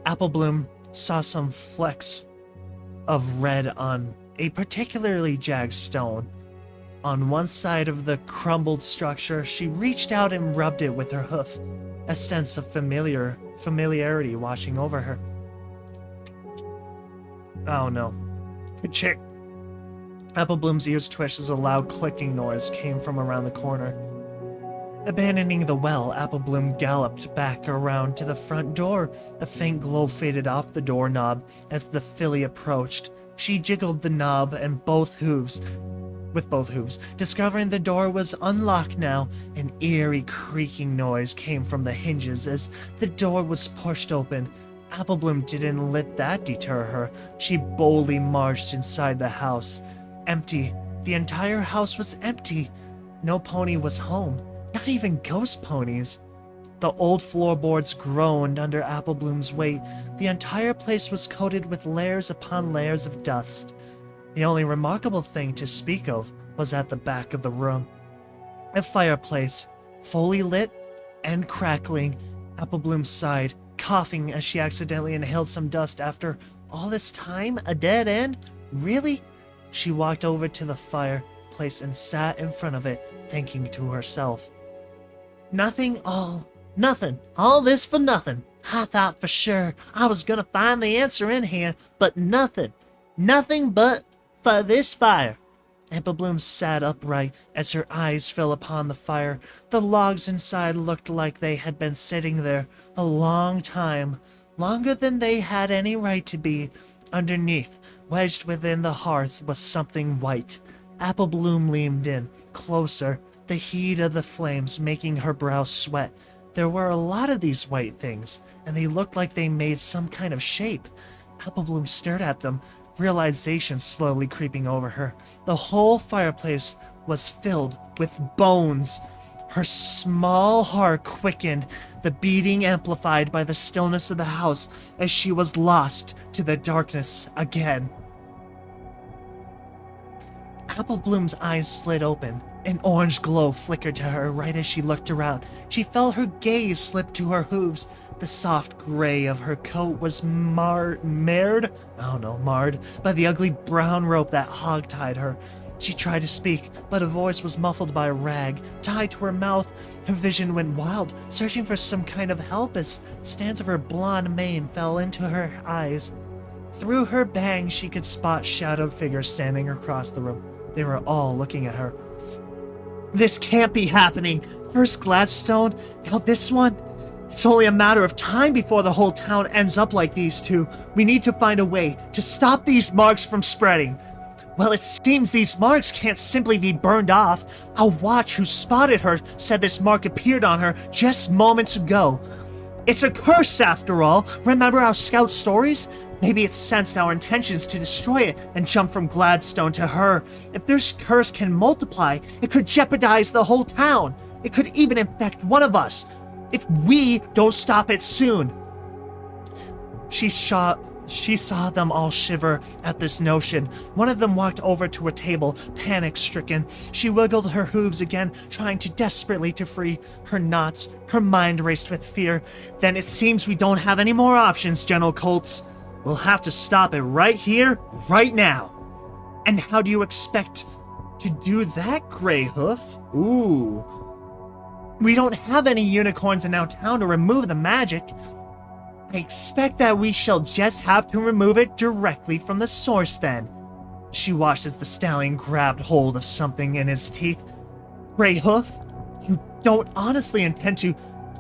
Apple Bloom saw some flecks of red on a particularly jagged stone. On one side of the crumbled structure, she reached out and rubbed it with her hoof, a sense of familiarity washing over her. Oh no. Ka-chick. Apple Bloom's ears twitched as a loud clicking noise came from around the corner. Abandoning the well, Apple Bloom galloped back around to the front door. A faint glow faded off the doorknob as the filly approached. She jiggled the knob and with both hooves. Discovering the door was unlocked now, an eerie creaking noise came from the hinges as the door was pushed open. Applebloom didn't let that deter her. She boldly marched inside the house. Empty. The entire house was empty. No pony was home. Not even ghost ponies. The old floorboards groaned under Applebloom's weight. The entire place was coated with layers upon layers of dust. The only remarkable thing to speak of was at the back of the room. A fireplace, fully lit and crackling. Applebloom sighed, coughing as she accidentally inhaled some dust. After all this time, a dead end? Really? She walked over to the fireplace and sat in front of it, thinking to herself. Nothing. All this for nothing. I thought for sure I was gonna find the answer in here, but nothing. Nothing but for this fire. Applebloom sat upright as her eyes fell upon the fire. The logs inside looked like they had been sitting there a long time, longer than they had any right to be. Underneath, wedged within the hearth, was something white. Applebloom leaned in, closer, the heat of the flames making her brow sweat. There were a lot of these white things, and they looked like they made some kind of shape. Applebloom stared at them, realization slowly creeping over her. The whole fireplace was filled with bones. Her small heart quickened, the beating amplified by the stillness of the house as she was lost to the darkness again. Applebloom's eyes slid open. An orange glow flickered to her right as she looked around. She felt her gaze slip to her hooves. The soft gray of her coat was marred by the ugly brown rope that hogtied her. She tried to speak, but her voice was muffled by a rag tied to her mouth. Her vision went wild, searching for some kind of help as strands of her blonde mane fell into her eyes. Through her bangs, she could spot shadowed figures standing across the room. They were all looking at her. This can't be happening. First Gladstone, now this one. It's only a matter of time before the whole town ends up like these two. We need to find a way to stop these marks from spreading. Well, it seems these marks can't simply be burned off. A watch who spotted her said this mark appeared on her just moments ago. It's a curse after all. Remember our scout stories? Maybe it sensed our intentions to destroy it and jump from Gladstone to her. If this curse can multiply, it could jeopardize the whole town. It could even infect one of us, if we don't stop it soon. She saw them all shiver at this notion. One of them walked over to a table, panic-stricken. She wiggled her hooves again, trying desperately to free her knots. Her mind raced with fear. Then it seems we don't have any more options, General Colts. We'll have to stop it right here, right now. And how do you expect to do that, Greyhoof? Ooh. We don't have any unicorns in our town to remove the magic. I expect that we shall just have to remove it directly from the source then. She watched as the stallion grabbed hold of something in his teeth. Greyhoof, you don't honestly intend to...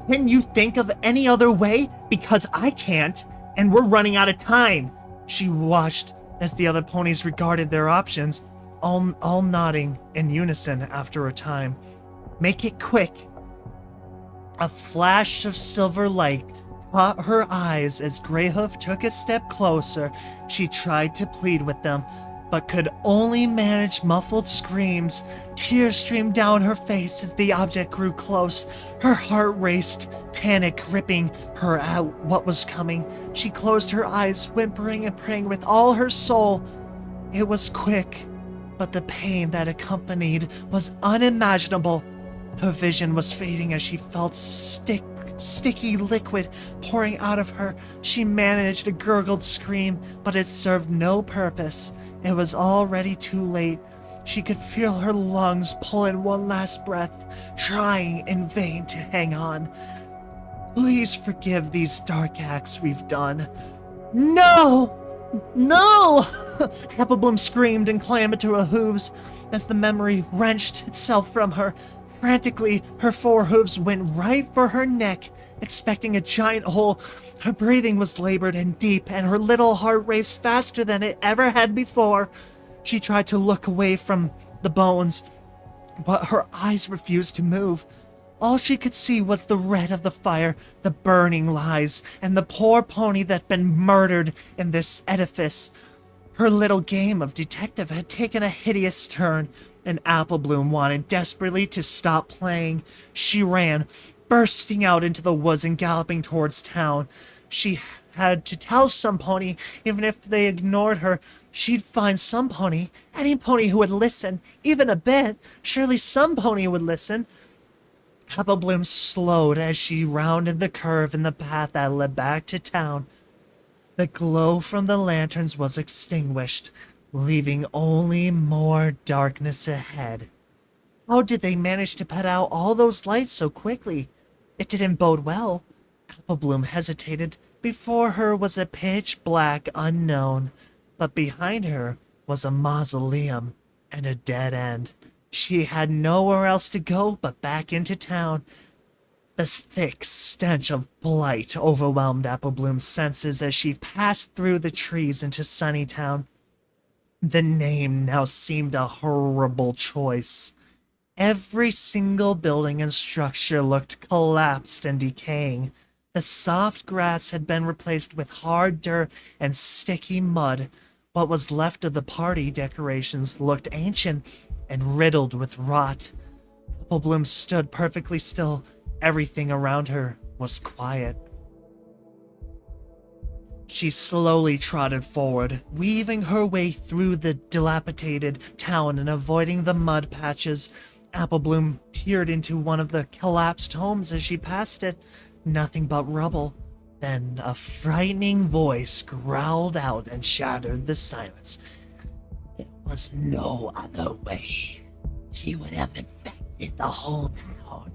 Can you think of any other way? Because I can't. And we're running out of time. She watched as the other ponies regarded their options, all nodding in unison after a time. Make it quick. A flash of silver light caught her eyes as Greyhoof took a step closer. She tried to plead with them, but could only manage muffled screams. Tears streamed down her face as the object grew close. Her heart raced, panic gripping her at what was coming. She closed her eyes, whimpering and praying with all her soul. It was quick, but the pain that accompanied was unimaginable. Her vision was fading as she felt sticky liquid pouring out of her. She managed a gurgled scream, but it served no purpose. It was already too late. She could feel her lungs pull in one last breath, trying in vain to hang on. Please forgive these dark acts we've done. No! No! Applebloom screamed and clambered to her hooves as the memory wrenched itself from her. Frantically, her forehooves went right for her neck, expecting a giant hole. Her breathing was labored and deep, and her little heart raced faster than it ever had before. She tried to look away from the bones, but her eyes refused to move. All she could see was the red of the fire, the burning lies, and the poor pony that'd been murdered in this edifice. Her little game of detective had taken a hideous turn, and Applebloom wanted desperately to stop playing. She ran, bursting out into the woods and galloping towards town. She had to tell some pony, even if they ignored her, she'd find some pony, any pony who would listen, even a bit. Surely some pony would listen. Applebloom slowed as she rounded the curve in the path that led back to town. The glow from the lanterns was extinguished, leaving only more darkness ahead. How did they manage to put out all those lights so quickly? It didn't bode well. Applebloom hesitated. Before her was a pitch-black unknown, but behind her was a mausoleum and a dead end. She had nowhere else to go but back into town. The thick stench of blight overwhelmed Applebloom's senses as she passed through the trees into Sunnytown. The name now seemed a horrible choice. Every single building and structure looked collapsed and decaying. The soft grass had been replaced with hard dirt and sticky mud. What was left of the party decorations looked ancient and riddled with rot. Applebloom stood perfectly still. Everything around her was quiet. She slowly trotted forward, weaving her way through the dilapidated town and avoiding the mud patches. Applebloom peered into one of the collapsed homes as she passed it. Nothing but rubble. Then a frightening voice growled out and shattered the silence. There was no other way. She would have infected the whole town.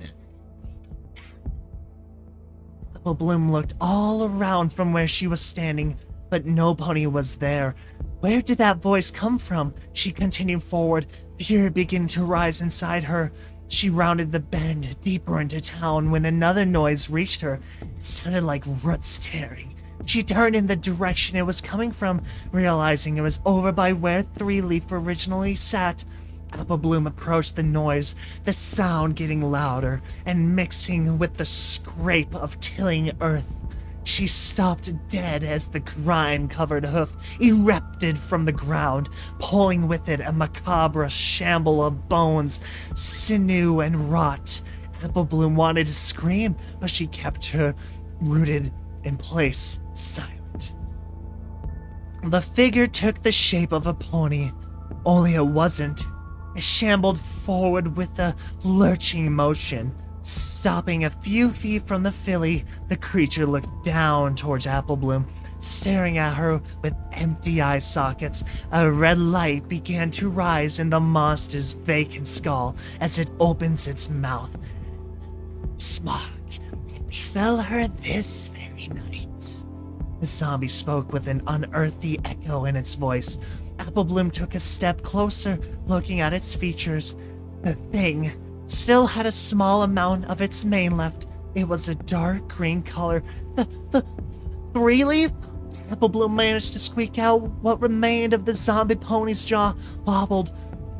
Applebloom looked all around from where she was standing, but no pony was there. Where did that voice come from? She continued forward, fear beginning to rise inside her. She rounded the bend deeper into town when another noise reached her. It sounded like roots tearing. She turned in the direction it was coming from, realizing it was over by where Three Leaf originally sat. Applebloom approached the noise, the sound getting louder and mixing with the scrape of tilling earth. She stopped dead as the grime-covered hoof erupted from the ground, pulling with it a macabre shamble of bones, sinew, and rot. Applebloom wanted to scream, but she kept her rooted in place, silent. The figure took the shape of a pony, only it wasn't. It shambled forward with a lurching motion. Stopping a few feet from the filly, the creature looked down towards Applebloom, staring at her with empty eye sockets. A red light began to rise in the monster's vacant skull as it opens its mouth. Smog, it befell her this very night. The zombie spoke with an unearthly echo in its voice. Applebloom took a step closer, looking at its features. The thing still had a small amount of its mane left. It was a dark green color. The Three Leaf? Applebloom managed to squeak out. What remained of the zombie pony's jaw wobbled,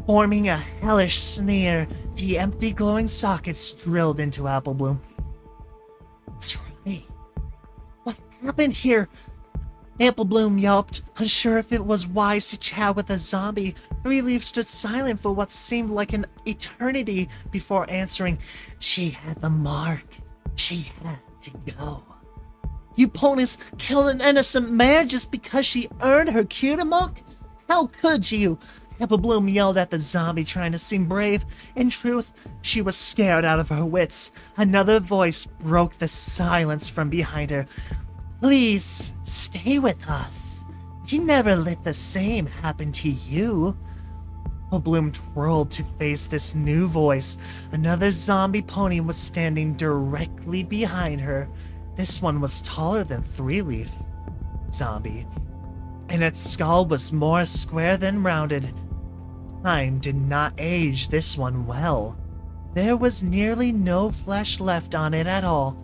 forming a hellish sneer. The empty glowing sockets drilled into Applebloom. That's right. What happened here? Applebloom yelped, unsure if it was wise to chat with a zombie. Three Leaf stood silent for what seemed like an eternity before answering. She had the mark. She had to go. You ponies killed an innocent man just because she earned her cutie-mark? How could you? Applebloom yelled at the zombie, trying to seem brave. In truth, she was scared out of her wits. Another voice broke the silence from behind her. Please, stay with us. You never let the same happen to you. Applebloom twirled to face this new voice. Another zombie pony was standing directly behind her. This one was taller than Three Leaf zombie, and its skull was more square than rounded. Time did not age this one well. There was nearly no flesh left on it at all.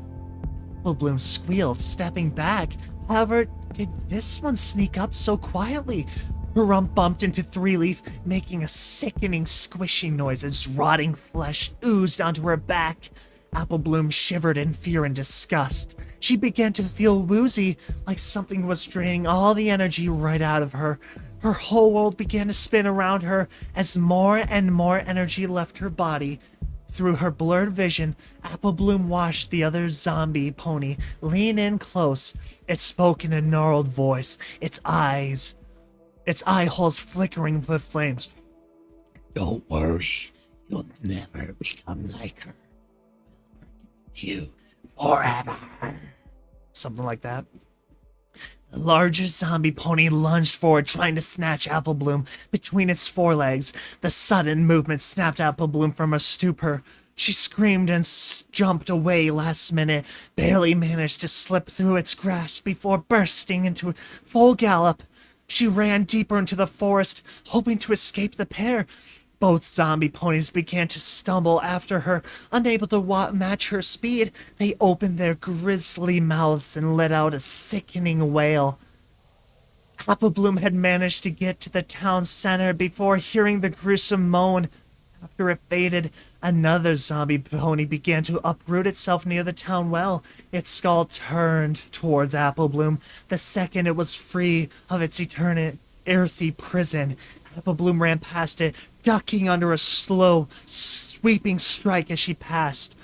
Applebloom squealed, stepping back. However, did this one sneak up so quietly? Her rump bumped into Three Leaf, making a sickening squishing noise as rotting flesh oozed onto her back. Apple Bloom shivered in fear and disgust. She began to feel woozy, like something was draining all the energy right out of her. Her whole world began to spin around her as more and more energy left her body. Through her blurred vision, Apple Bloom watched the other zombie pony lean in close. It spoke in a gnarled voice, its eye holes flickering with flames. Don't worry, you'll never become like her. You forever. Something like that. The larger zombie pony lunged forward, trying to snatch Apple Bloom between its forelegs. The sudden movement snapped Apple Bloom from her stupor. She screamed and jumped away last minute, barely managed to slip through its grasp before bursting into full gallop. She ran deeper into the forest, hoping to escape the pair. Both zombie ponies began to stumble after her, unable to match her speed. They opened their grisly mouths and let out a sickening wail. Apple Bloom had managed to get to the town center before hearing the gruesome moan. After it faded, another zombie pony began to uproot itself near the town well. Its skull turned towards Apple Bloom. The second it was free of its earthy prison, Apple Bloom ran past it, ducking under a slow, sweeping strike as she passed.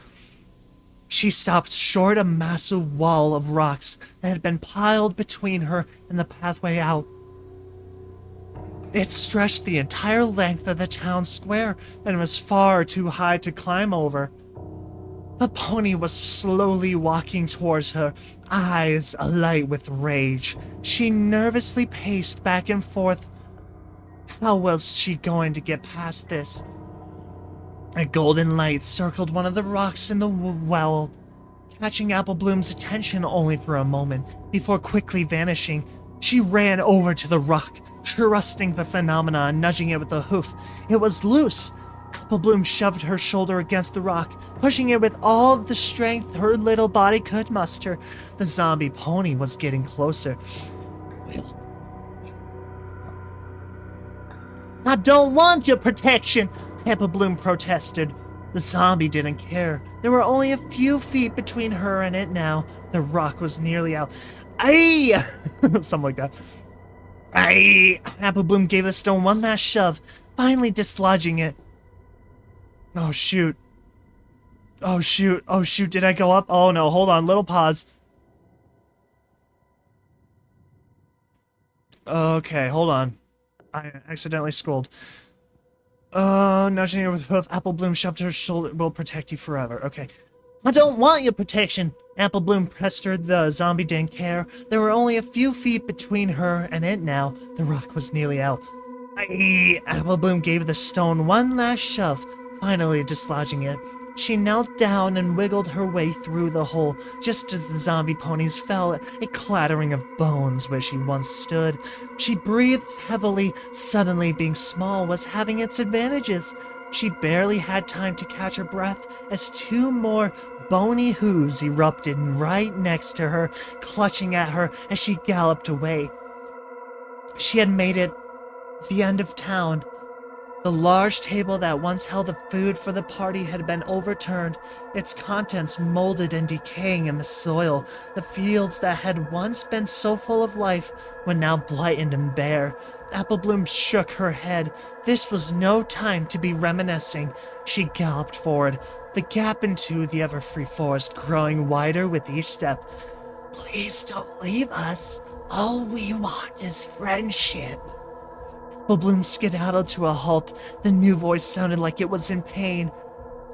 She stopped short a massive wall of rocks that had been piled between her and the pathway out. It stretched the entire length of the town square and was far too high to climb over. The pony was slowly walking towards her, eyes alight with rage. She nervously paced back and forth. How was she going to get past this? A golden light circled one of the rocks in the well, catching Apple Bloom's attention only for a moment, before quickly vanishing. She ran over to the rock, thrusting the phenomenon, nudging it with a hoof. It was loose. Apple Bloom shoved her shoulder against the rock, pushing it with all the strength her little body could muster. The zombie pony was getting closer. I don't want your protection, Apple Bloom protested. The zombie didn't care. There were only a few feet between her and it now. The rock was nearly out. Aye! Something like that. Aye! Apple Bloom gave the stone one last shove, finally dislodging it. Oh shoot. Oh shoot. Oh shoot, did I go up? Oh no, hold on, little pause. Okay, hold on. I accidentally scrolled. Nudging her with hoof, Apple Bloom shoved her shoulder. Will protect you forever. Okay. I don't want your protection. Apple Bloom pressed her. The zombie didn't care. There were only a few feet between her and it now. The rock was nearly out. Aye. Apple Bloom gave the stone one last shove, finally dislodging it. She knelt down and wiggled her way through the hole, just as the zombie ponies fell, a clattering of bones where she once stood. She breathed heavily. Suddenly, being small was having its advantages. She barely had time to catch her breath as two more bony hooves erupted right next to her, clutching at her as she galloped away. She had made it the end of town. The large table that once held the food for the party had been overturned, its contents molded and decaying in the soil. The fields that had once been so full of life were now blighted and bare. Apple Bloom shook her head. This was no time to be reminiscing. She galloped forward, the gap into the ever-free forest growing wider with each step. Please don't leave us. All we want is friendship. Apple Bloom skedaddled to a halt. The new voice sounded like it was in pain.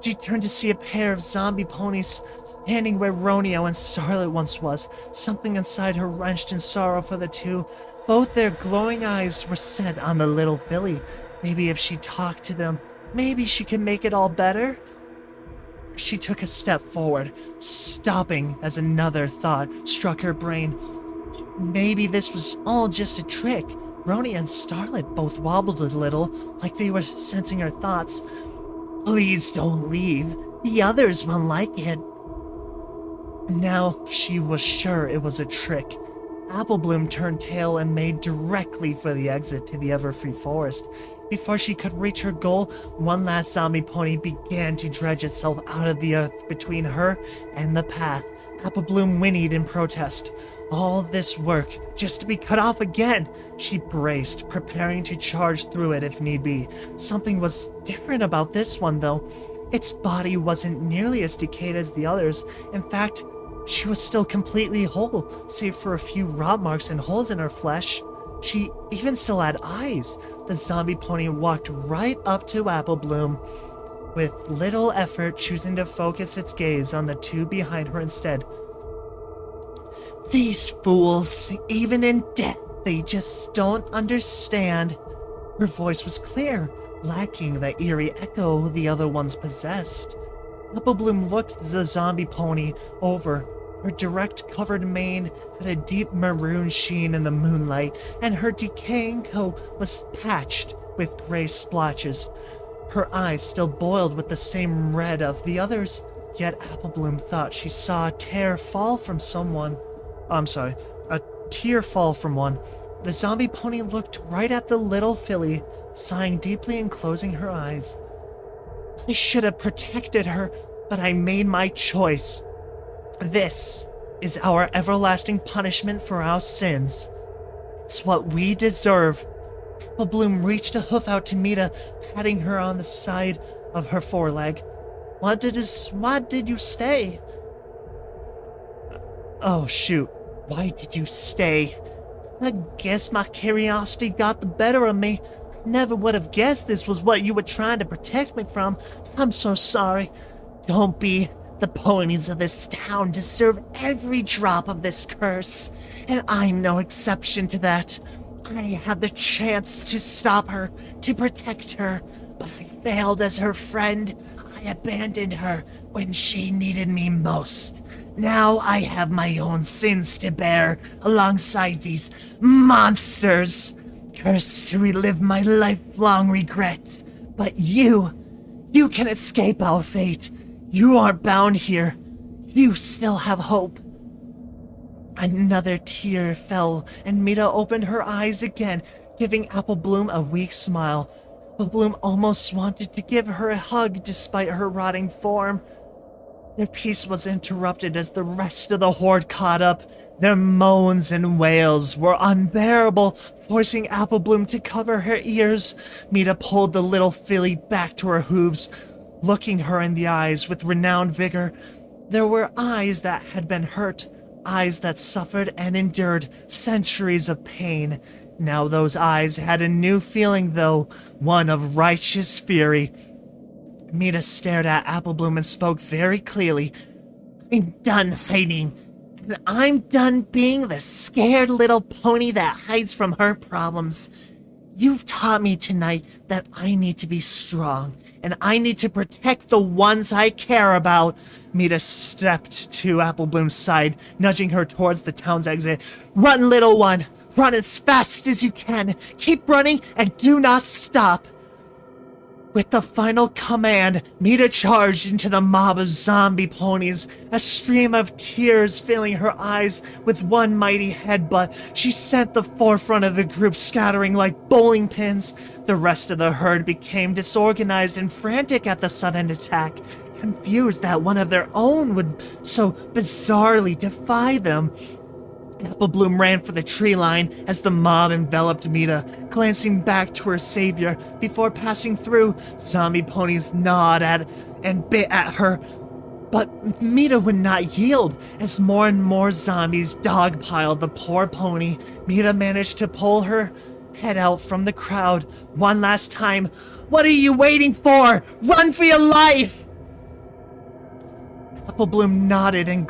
She turned to see a pair of zombie ponies standing where Romeo and Starlet once was. Something inside her wrenched in sorrow for the two. Both their glowing eyes were set on the little filly. Maybe if she talked to them, maybe she could make it all better? She took a step forward, stopping as another thought struck her brain. Maybe this was all just a trick. Roni and Starlet both wobbled a little, like they were sensing her thoughts. Please don't leave. The others won't like it. Now she was sure it was a trick. Applebloom turned tail and made directly for the exit to the Everfree Forest. Before she could reach her goal, one last zombie pony began to dredge itself out of the earth between her and the path. Applebloom whinnied in protest. All this work, just to be cut off again. She braced, preparing to charge through it if need be. Something was different about this one, though. Its body wasn't nearly as decayed as the others. In fact, she was still completely whole, save for a few rot marks and holes in her flesh. She even still had eyes. The zombie pony walked right up to Applebloom, with little effort choosing to focus its gaze on the two behind her instead. These fools, even in death, they just don't understand. Her voice was clear, lacking the eerie echo the other ones possessed. Applebloom looked the zombie pony over. Her direct covered mane had a deep maroon sheen in the moonlight, and her decaying coat was patched with gray splotches. Her eyes still boiled with the same red of the others, yet Applebloom thought she saw a tear fall from one. The zombie pony looked right at the little filly, sighing deeply and closing her eyes. I should have protected her, but I made my choice. This is our everlasting punishment for our sins. It's what we deserve. Applebloom reached a hoof out to Mita, patting her on the side of her foreleg. Why did you stay? Oh, shoot. Why did you stay? I guess my curiosity got the better of me. Never would have guessed this was what you were trying to protect me from. I'm so sorry. Don't be. The ponies of this town deserve every drop of this curse, and I'm no exception to that. I had the chance to stop her, to protect her, but I failed as her friend. I abandoned her when she needed me most. Now I have my own sins to bear alongside these monsters. Cursed to relive my lifelong regret. But you can escape our fate. You aren't bound here. You still have hope. Another tear fell, and Mita opened her eyes again, giving Applebloom a weak smile. Applebloom almost wanted to give her a hug despite her rotting form. Their peace was interrupted as the rest of the horde caught up. Their moans and wails were unbearable, forcing Applebloom to cover her ears. Mita pulled the little filly back to her hooves, looking her in the eyes with renowned vigor. There were eyes that had been hurt, eyes that suffered and endured centuries of pain. Now those eyes had a new feeling, though, one of righteous fury. Mita stared at Applebloom and spoke very clearly. I'm done hiding, and I'm done being the scared little pony that hides from her problems. You've taught me tonight that I need to be strong, and I need to protect the ones I care about. Mita stepped to Applebloom's side, nudging her towards the town's exit. Run, little one! Run as fast as you can! Keep running and do not stop! With the final command, Mita charged into the mob of zombie ponies, a stream of tears filling her eyes. With one mighty headbutt, she sent the forefront of the group scattering like bowling pins. The rest of the herd became disorganized and frantic at the sudden attack, confused that one of their own would so bizarrely defy them. Applebloom ran for the tree line as the mob enveloped Mita, glancing back to her savior before passing through. Zombie ponies gnawed at and bit at her, but Mita would not yield. As more and more zombies dogpiled the poor pony, Mita managed to pull her head out from the crowd one last time. What are you waiting for? Run for your life! Applebloom nodded and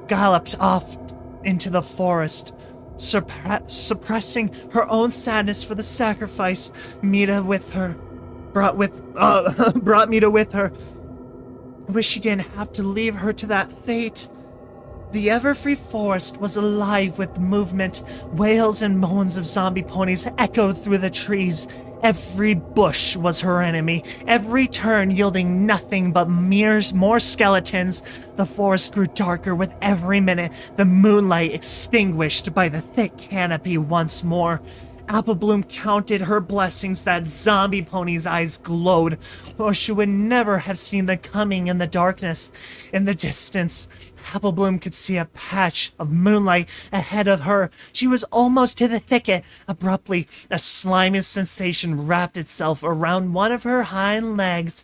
galloped off into the forest, suppressing her own sadness for the sacrifice. Mita with her brought Mita with her. Wish she didn't have to leave her to that fate. The Everfree Forest was alive with movement. Wails and moans of zombie ponies echoed through the trees. Every bush was her enemy, every turn yielding nothing but more skeletons. The forest grew darker with every minute, the moonlight extinguished by the thick canopy once more. Applebloom counted her blessings that zombie pony's eyes glowed, or she would never have seen them coming in the darkness. In the distance, Applebloom could see a patch of moonlight ahead of her. She was almost to the thicket. Abruptly, a slimy sensation wrapped itself around one of her hind legs.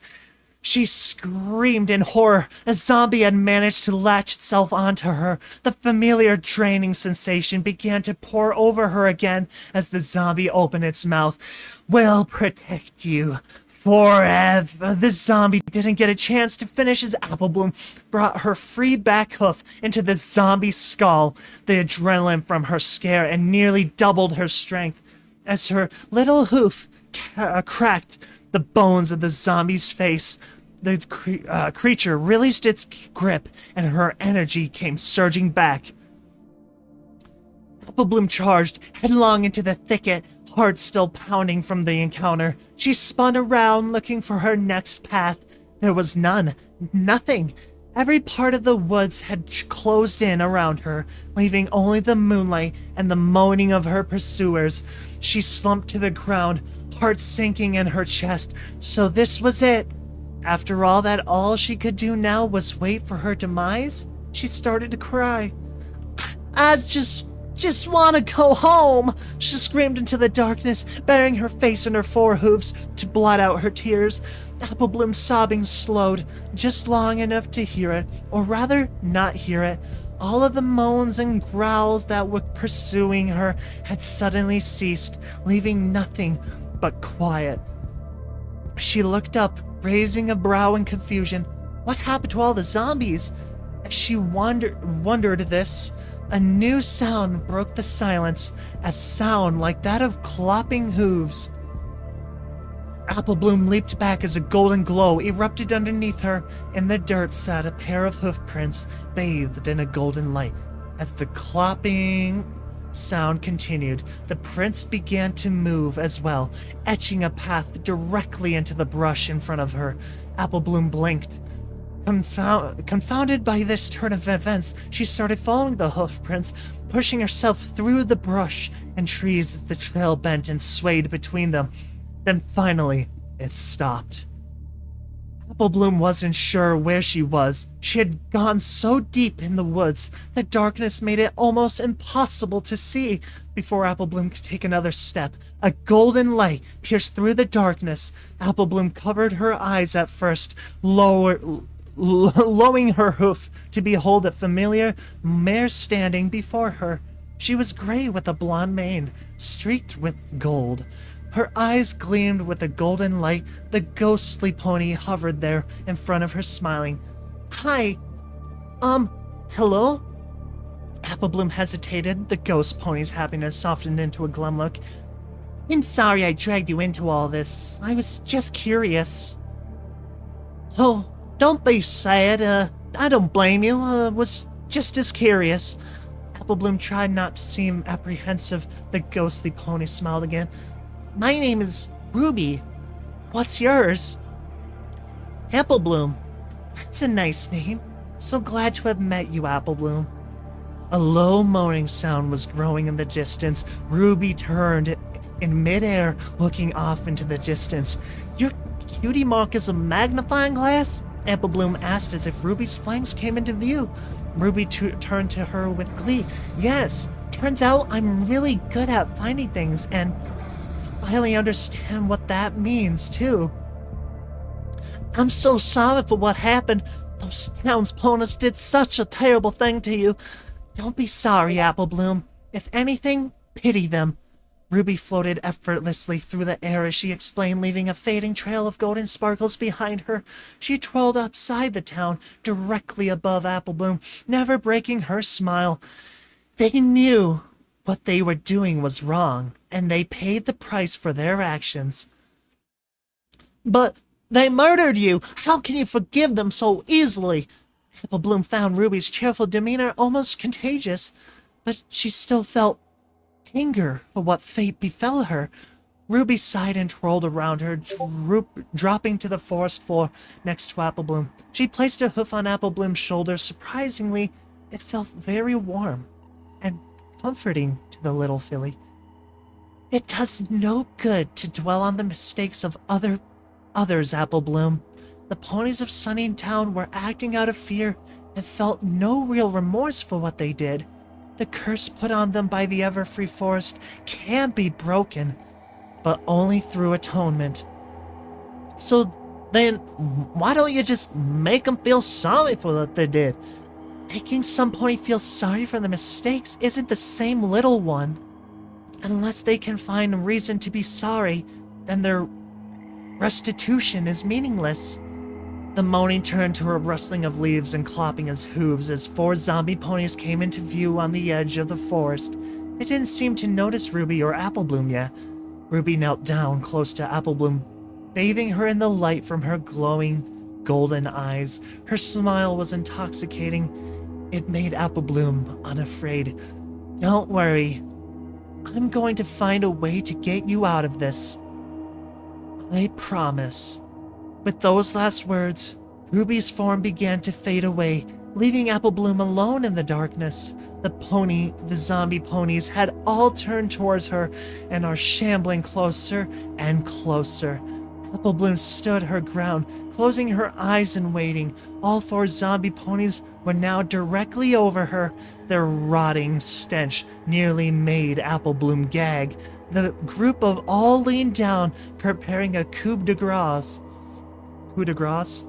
She screamed in horror. A zombie had managed to latch itself onto her. The familiar draining sensation began to pour over her again as the zombie opened its mouth. "We'll protect you forever." The zombie didn't get a chance to finish as Applebloom brought her free back hoof into the zombie's skull. The adrenaline from her scare and nearly doubled her strength. As her little hoof cracked the bones of the zombie's face, the creature released its grip and her energy came surging back. Applebloom charged headlong into the thicket, heart still pounding from the encounter. She spun around looking for her next path. There was none. Nothing. Every part of the woods had closed in around her, leaving only the moonlight and the moaning of her pursuers. She slumped to the ground, heart sinking in her chest. So this was it. After all that, all she could do now was wait for her demise? She started to cry. "I just want to go home," she screamed into the darkness, burying her face in her forehooves to blot out her tears. Applebloom's sobbing slowed, just long enough to hear it, or rather, not hear it. All of the moans and growls that were pursuing her had suddenly ceased, leaving nothing but quiet. She looked up, raising a brow in confusion. What happened to all the zombies? As she wondered this, a new sound broke the silence, a sound like that of clopping hooves. Applebloom leaped back as a golden glow erupted underneath her. In the dirt sat a pair of hoofprints, bathed in a golden light. As the clopping sound continued, the prints began to move as well, etching a path directly into the brush in front of her. Applebloom blinked. Confounded by this turn of events, she started following the hoofprints, pushing herself through the brush and trees as the trail bent and swayed between them. Then finally, it stopped. Applebloom wasn't sure where she was. She had gone so deep in the woods that darkness made it almost impossible to see. Before Applebloom could take another step, a golden light pierced through the darkness. Applebloom covered her eyes at first, lowering her hoof to behold a familiar mare standing before her. She was gray with a blonde mane, streaked with gold. Her eyes gleamed with a golden light. The ghostly pony hovered there in front of her, smiling. "Hi. Hello?" Applebloom hesitated, the ghost pony's happiness softened into a glum look. "I'm sorry I dragged you into all this. I was just curious." "Oh, don't be sad. I don't blame you. Was just as curious." Applebloom tried not to seem apprehensive. The ghostly pony smiled again. "My name is Ruby. What's yours?" "Applebloom." "That's a nice name. So glad to have met you, Applebloom." A low moaning sound was growing in the distance. Ruby turned in midair, looking off into the distance. "Your cutie mark is a magnifying glass?" Applebloom asked as if Ruby's flanks came into view. Ruby turned to her with glee. "Yes, turns out I'm really good at finding things, and finally understand what that means, too." "I'm so sorry for what happened. Those townsponers did such a terrible thing to you." "Don't be sorry, Applebloom. If anything, pity them." Ruby floated effortlessly through the air as she explained, leaving a fading trail of golden sparkles behind her. She twirled upside the town, directly above Applebloom, never breaking her smile. They knew what they were doing was wrong, and they paid the price for their actions. "But they murdered you! How can you forgive them so easily?" Applebloom found Ruby's cheerful demeanor almost contagious, but she still felt anger for what fate befell her. Ruby sighed and twirled around her, dropping to the forest floor next to Apple Bloom. She placed a hoof on Apple Bloom's shoulder. Surprisingly, it felt very warm and comforting to the little filly. It does no good to dwell on the mistakes of others, Apple Bloom. The ponies of Sunnytown were acting out of fear and felt no real remorse for what they did. The curse put on them by the Everfree Forest can be broken, but only through atonement. So then, why don't you just make them feel sorry for what they did? Making some pony feel sorry for the mistakes isn't the same, little one. Unless they can find a reason to be sorry, then their restitution is meaningless. The moaning turned to a rustling of leaves and clopping of hooves as 4 zombie ponies came into view on the edge of the forest. They didn't seem to notice Ruby or Apple Bloom yet. Ruby knelt down close to Apple Bloom, bathing her in the light from her glowing golden eyes. Her smile was intoxicating. It made Apple Bloom unafraid. Don't worry. I'm going to find a way to get you out of this. I promise. With those last words, Ruby's form began to fade away, leaving Apple Bloom alone in the darkness. The zombie ponies had all turned towards her and are shambling closer and closer. Apple Bloom stood her ground, closing her eyes and waiting. All 4 zombie ponies were now directly over her. Their rotting stench nearly made Apple Bloom gag. The group of all leaned down, preparing a coup de grace. Coup de grace?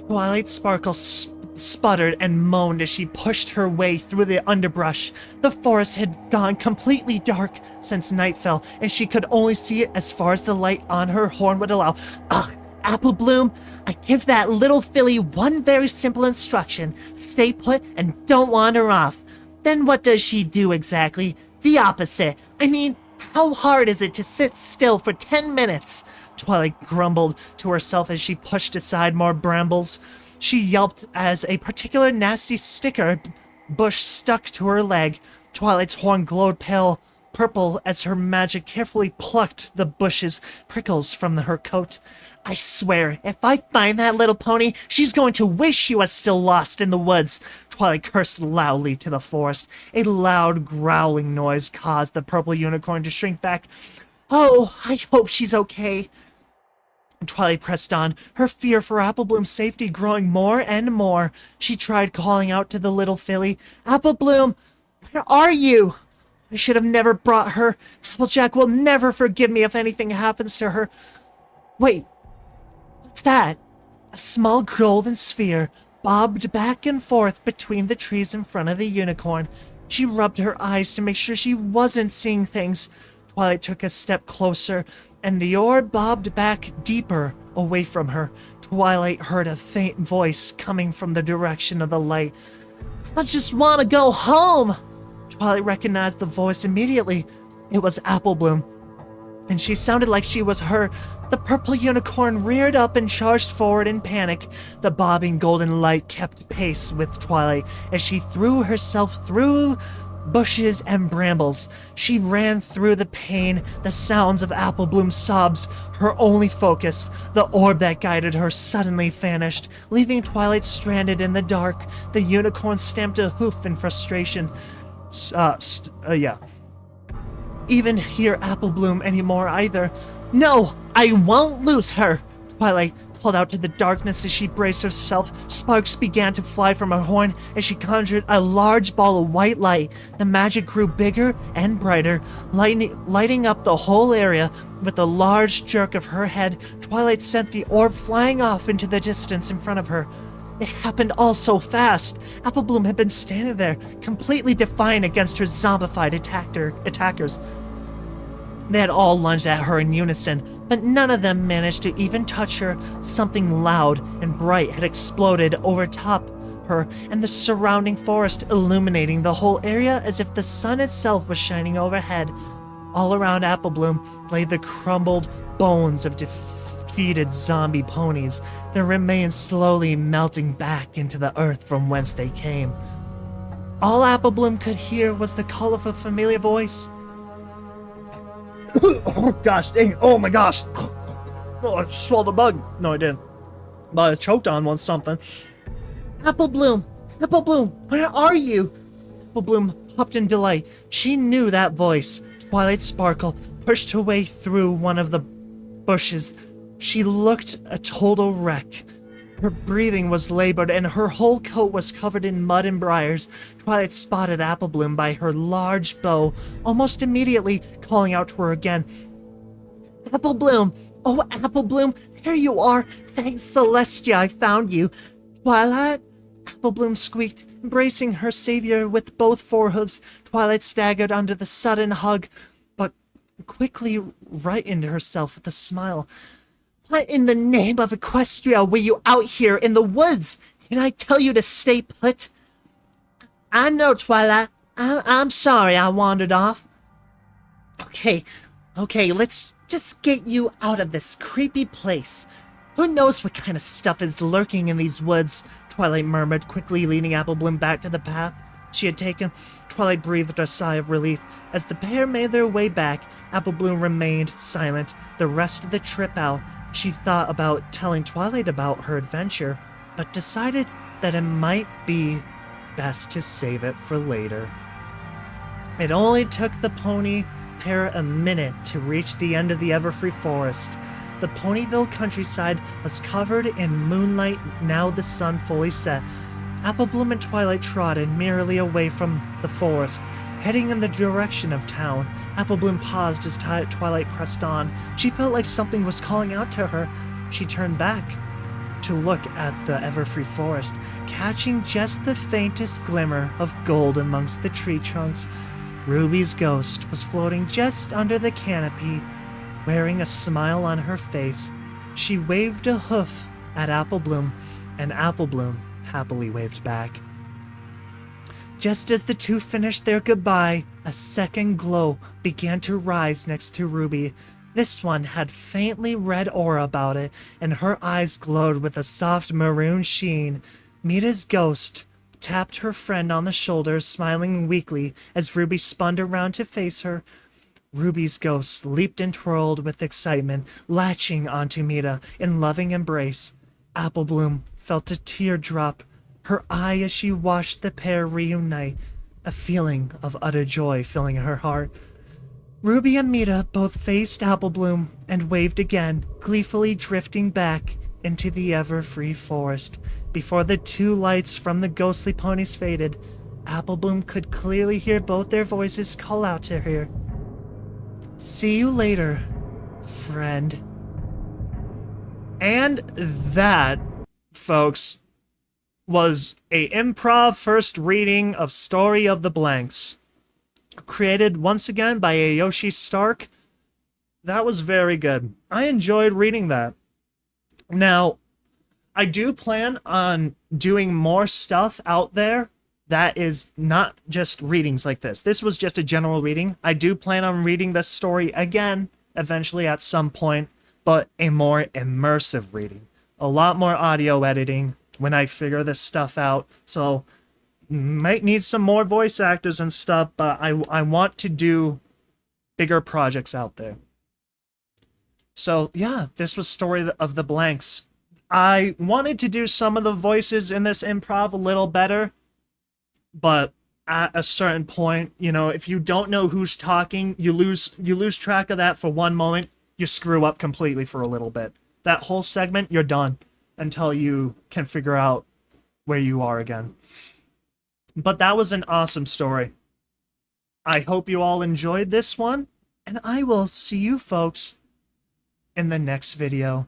Twilight Sparkle sputtered and moaned as she pushed her way through the underbrush. The forest had gone completely dark since night fell, and she could only see it as far as the light on her horn would allow. Ugh, Apple Bloom, I give that little filly one very simple instruction. Stay put and don't wander off. Then what does she do exactly? The opposite. I mean, how hard is it to sit still for 10 minutes? Twilight grumbled to herself as she pushed aside more brambles. She yelped as a particular nasty sticker bush stuck to her leg. Twilight's horn glowed pale purple as her magic carefully plucked the bush's prickles from her coat. I swear, if I find that little pony, she's going to wish she was still lost in the woods. Twilight cursed loudly to the forest. A loud growling noise caused the purple unicorn to shrink back. Oh, I hope she's okay. Twilight pressed on, her fear for Apple Bloom's safety growing more and more. She tried calling out to the little filly. Apple Bloom, where are you? I should have never brought her. Applejack will never forgive me if anything happens to her. Wait, what's that? A small golden sphere bobbed back and forth between the trees in front of the unicorn. She rubbed her eyes to make sure she wasn't seeing things. Twilight took a step closer, and the orb bobbed back deeper away from her. Twilight heard a faint voice coming from the direction of the light. I just want to go home! Twilight recognized the voice immediately. It was Apple Bloom, and she sounded like she was her. The purple unicorn reared up and charged forward in panic. The bobbing golden light kept pace with Twilight as she threw herself through bushes and brambles. She ran through the pain, the sounds of Apple Bloom's sobs, her only focus. The orb that guided her suddenly vanished, leaving Twilight stranded in the dark. The unicorn stamped a hoof in frustration. Even hear Apple Bloom anymore either. No, I won't lose her! Twilight called out to the darkness as she braced herself. Sparks began to fly from her horn as she conjured a large ball of white light. The magic grew bigger and brighter, lighting up the whole area. With a large jerk of her head, Twilight sent the orb flying off into the distance in front of her. It happened all so fast. Apple Bloom had been standing there, completely defiant against her zombified attackers. They had all lunged at her in unison, but none of them managed to even touch her. Something loud and bright had exploded over top her and the surrounding forest, illuminating the whole area as if the sun itself was shining overhead. All around Apple Bloom lay the crumbled bones of defeated zombie ponies, their remains slowly melting back into the earth from whence they came. All Apple Bloom could hear was the call of a familiar voice. Oh gosh dang, oh my gosh. Oh, I swallowed the bug. No, I didn't. But I choked on one something. Apple Bloom! Apple Bloom, where are you? Apple Bloom hopped in delight. She knew that voice. Twilight Sparkle pushed her way through one of the bushes. She looked a total wreck. Her breathing was labored, and her whole coat was covered in mud and briars. Twilight spotted Apple Bloom by her large bow, almost immediately calling out to her again. Apple Bloom! Oh, Apple Bloom, there you are! Thanks, Celestia, I found you. Twilight? Apple Bloom squeaked, embracing her savior with both forehooves. Twilight staggered under the sudden hug, but quickly rightened herself with a smile. What in the name of Equestria were you out here in the woods? Did I tell you to stay put? I know, Twilight. I'm sorry I wandered off. Okay, let's just get you out of this creepy place. Who knows what kind of stuff is lurking in these woods? Twilight murmured, quickly leading Apple Bloom back to the path she had taken. Twilight breathed a sigh of relief. As the pair made their way back, Apple Bloom remained silent the rest of the trip out. She thought about telling Twilight about her adventure, but decided that it might be best to save it for later. It only took the pony pair a minute to reach the end of the Everfree Forest. The Ponyville countryside was covered in moonlight, now the sun fully set. Apple Bloom and Twilight trotted merrily away from the forest, heading in the direction of town. Apple Bloom paused as Twilight pressed on. She felt like something was calling out to her. She turned back to look at the Everfree Forest, catching just the faintest glimmer of gold amongst the tree trunks. Ruby's ghost was floating just under the canopy, wearing a smile on her face. She waved a hoof at Apple Bloom, and Apple Bloom happily waved back. Just as the two finished their goodbye, a second glow began to rise next to Ruby. This one had faintly red aura about it, and her eyes glowed with a soft maroon sheen. Mita's ghost tapped her friend on the shoulder, smiling weakly as Ruby spun around to face her. Ruby's ghost leaped and twirled with excitement, latching onto Mita in loving embrace. Apple Bloom felt a tear drop her eye as she watched the pair reunite, a feeling of utter joy filling her heart. Ruby and Mita both faced Apple Bloom and waved again, gleefully drifting back into the Everfree Forest. Before the two lights from the ghostly ponies faded, Apple Bloom could clearly hear both their voices call out to her. See you later, friend. And that, folks, was a improv first reading of Story of the Blanks, created once again by Aoshi Stark. That was very good. I enjoyed reading that. Now, I do plan on doing more stuff out there that is not just readings like this. This was just a general reading. I do plan on reading this story again, eventually at some point, but a more immersive reading. A lot more audio editing when I figure this stuff out. So, might need some more voice actors and stuff, but I want to do bigger projects out there. So, yeah, this was Story of the Blanks. I wanted to do some of the voices in this improv a little better, but at a certain point, you know, if you don't know who's talking, you lose track of that for one moment, you screw up completely for a little bit. That whole segment, you're done until you can figure out where you are again. But that was an awesome story. I hope you all enjoyed this one, and I will see you folks in the next video.